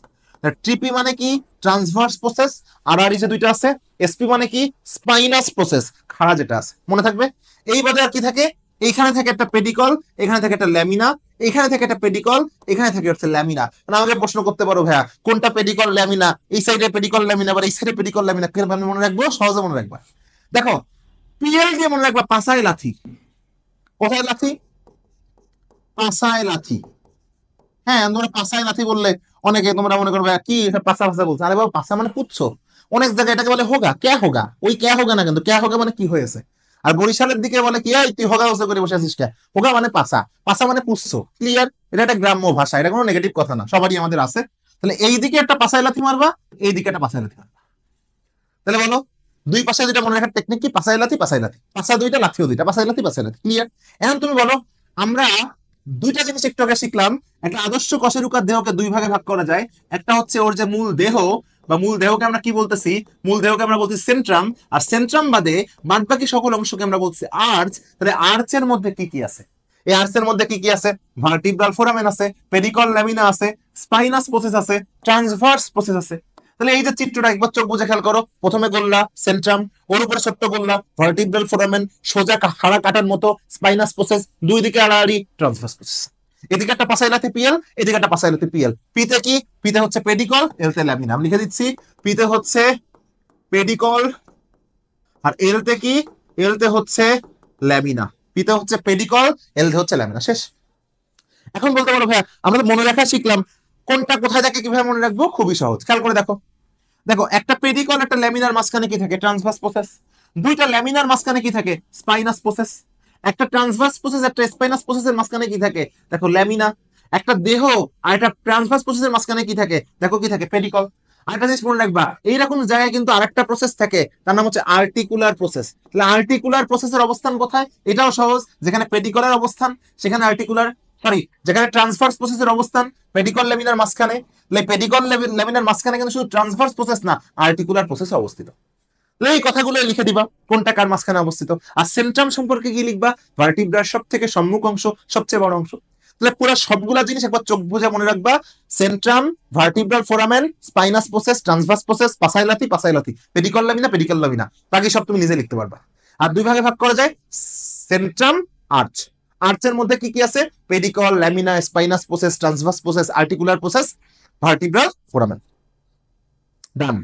ট্রিপি মানে কি? Transverse process. আর আর এই যে দুইটা আছে, এসপি মানে কি? স্পাইনাস প্রসেস, খাড়া যেটা আছে, মনে থাকবে। এই বাদে আর কি থাকে? এইখানে থাকে একটা পেডিকল, এখানে থাকে একটা ল্যামিনা, এখানে থাকে একটা পেডিকল, এখানে থাকে হচ্ছে ল্যামিনা। মানে আমাকে প্রশ্ন করতে পারো ভাইয়া কোনটা পেডিকল ল্যামিনা, এই সাইডে পেডিকল ল্যামিনা আবার এই সাইডে পেডিকল ল্যামিনা, কিভাবে মনে রাখবো? সহজে মনে রাখবা। দেখো পিএল দিয়ে মনে রাখবা পাছায় লাথি। কোথায় লাথি? পাছায় লাথি। হ্যাঁ, তোমরা পাছায় লাথি বললে অনেকে তোমরা মনে করবে কি পাছা পাছা বলছো। আরে বাবা, পাছা মানে পুচ্ছ। অনেক জায়গায় এটাকে বলে হোগা, ক্যা হোগা। ওই ক্যা হোগা না, কিন্তু ক্যা হোগা মানে কি হয়েছে। আর বরিশালের দিকে বলে কি, এই তুই হোগা হোসা করে বসে আছিস ক্যা। হোগা মানে পাছা, পাছা মানে পুচ্ছ। ক্লিয়ার? এটা একটা গ্রাম্য ভাষা, এটা কোনো নেগেটিভ কথা না, সবারই আমাদের আছে। তাহলে এই দিকে একটা পাছায় লাথি মারবা, এই দিকে একটা পাছায় লাথি মারবা। তাহলে বলো দুই পাশে দুইটা মনে রাখার টেকনিক কি? পাছায় লাথি, পাছায় লাথি, পাছা দুইটা, লাথিও দুইটা, পাছায় লাথি, পাছায় লাথি। ক্লিয়ার? এখন তুমি বলো, আমরা দুইটা জিনিস একটু আগে শিখলাম। একটা আদর্শ কশেরুকার দেহকে দুই ভাগে ভাগ করা যায়। একটা হচ্ছে ওর যে মূল দেহ, বা মূল দেহকে আমরা কি বলতেছি? মূল দেহকে আমরা বলছি সেন্ট্রাম। আর সেন্ট্রাম বাদে বাদ বাকি সকল অংশকে আমরা বলছি আর্চ। তাহলে আর্চের মধ্যে কি কি আছে? এই আর্চের মধ্যে কি কি আছে? ভার্টিব্রাল ফোরামেন আছে, পেডিকল ল্যামিনা আছে, স্পাইনাস প্রসেস আছে, ট্রান্সভার্স প্রসেস আছে। তাহলে এই যে চিত্রটা একবার চোখ বুঝে খেয়াল করো। প্রথমে গোল্লা সেন্ট্রাম, ওর উপরে ছোট্ট গোল্লা ভার্টিব্রাল ফোরামেন, সোজা হাড়া কাটার মতো স্পাইনাস প্রসেস, দুই দিকে আড়াআড়ি ট্রান্সভার্স প্রসেস। এদিকে একটা পাসাইলাতে পিএল, এদিকে একটা পাসাইলাতে পিএল। পিতে কি? পিতে হচ্ছে পেডিকল, এলতে ল্যামিনা। আমি লিখে দিচ্ছি, পিতে হচ্ছে পেডিকল, আর এলতে কি? এলতে হচ্ছে ল্যামিনা। পিতে হচ্ছে পেডিকল, এলতে হচ্ছে ল্যামিনা। শেষ। এখন বলতে পারো ভাইয়া আমরা তো মনে রাখা শিখলাম, কোনটা কোথায় থাকে কিভাবে মনে রাখবো? খুবই সহজ, খেয়াল করে দেখো। দেখো একটা পেডিকল একটা ল্যামিনার মাঝখানে কি থাকে? Transverse process. দুইটা ল্যামিনার মাঝখানে কি থাকে? Spinous process. একটা ট্রান্সভার্স প্রসেস একটা স্পাইনাস প্রসেসের মাঝখানে কি থাকে? দেখো ল্যামিনা। একটা দেহ আর একটা ট্রান্সভার্স প্রসেসের মাঝখানে কি থাকে? দেখো কি থাকে? পেডিকল। আরেকটা জিনিস মনে রাখবা, এইরকম জায়গায় কিন্তু আরেকটা প্রসেস থাকে, তার নাম হচ্ছে আর্টিকুলার প্রসেস। তাহলে আর্টিকুলার প্রসেসের অবস্থান কোথায়? এটাও সহজ, যেখানে পেডিকলের অবস্থান সেখানে আর্টিকুলার, সরি যেখানে ট্রান্সভার্স প্রসেসের অবস্থান পেডিকল ল্যামিনার মাঝখানে, পেডিকল ল্যামিনার মাঝখানে কিন্তু শুধু ট্রান্সভার্স প্রসেস না, আর্টিকুলার প্রসেস অবস্থিত। এই কথাগুলো লিখে দিবা কোনটা কার মাঝখানে অবস্থিত। আর সেন্ট্রাম সম্পর্কে কি লিখবা? ভার্টিব্রার সব থেকে সম্মুখ অংশ, সবচেয়ে বড় অংশ। তাহলে পুরো সবগুলা জিনিস একবার চোখ বুঝে মনে রাখবা। Centrum, vertebral foramen, spinous process, transverse process, পাসাইলাথি, পাসাইলাথি, পেডিকল ল্যামিনা, পেডিকল ল্যামিনা। বাকি সব তুমি নিজে লিখতে পারবা। আর দুই ভাগে ভাগ করা যায়, সেন্ট্রাম, আর্চ। আর্চের মধ্যে কি কি আছে? Pedicle lamina, spinous process, transverse process, articular process, vertebral foramen. ডান।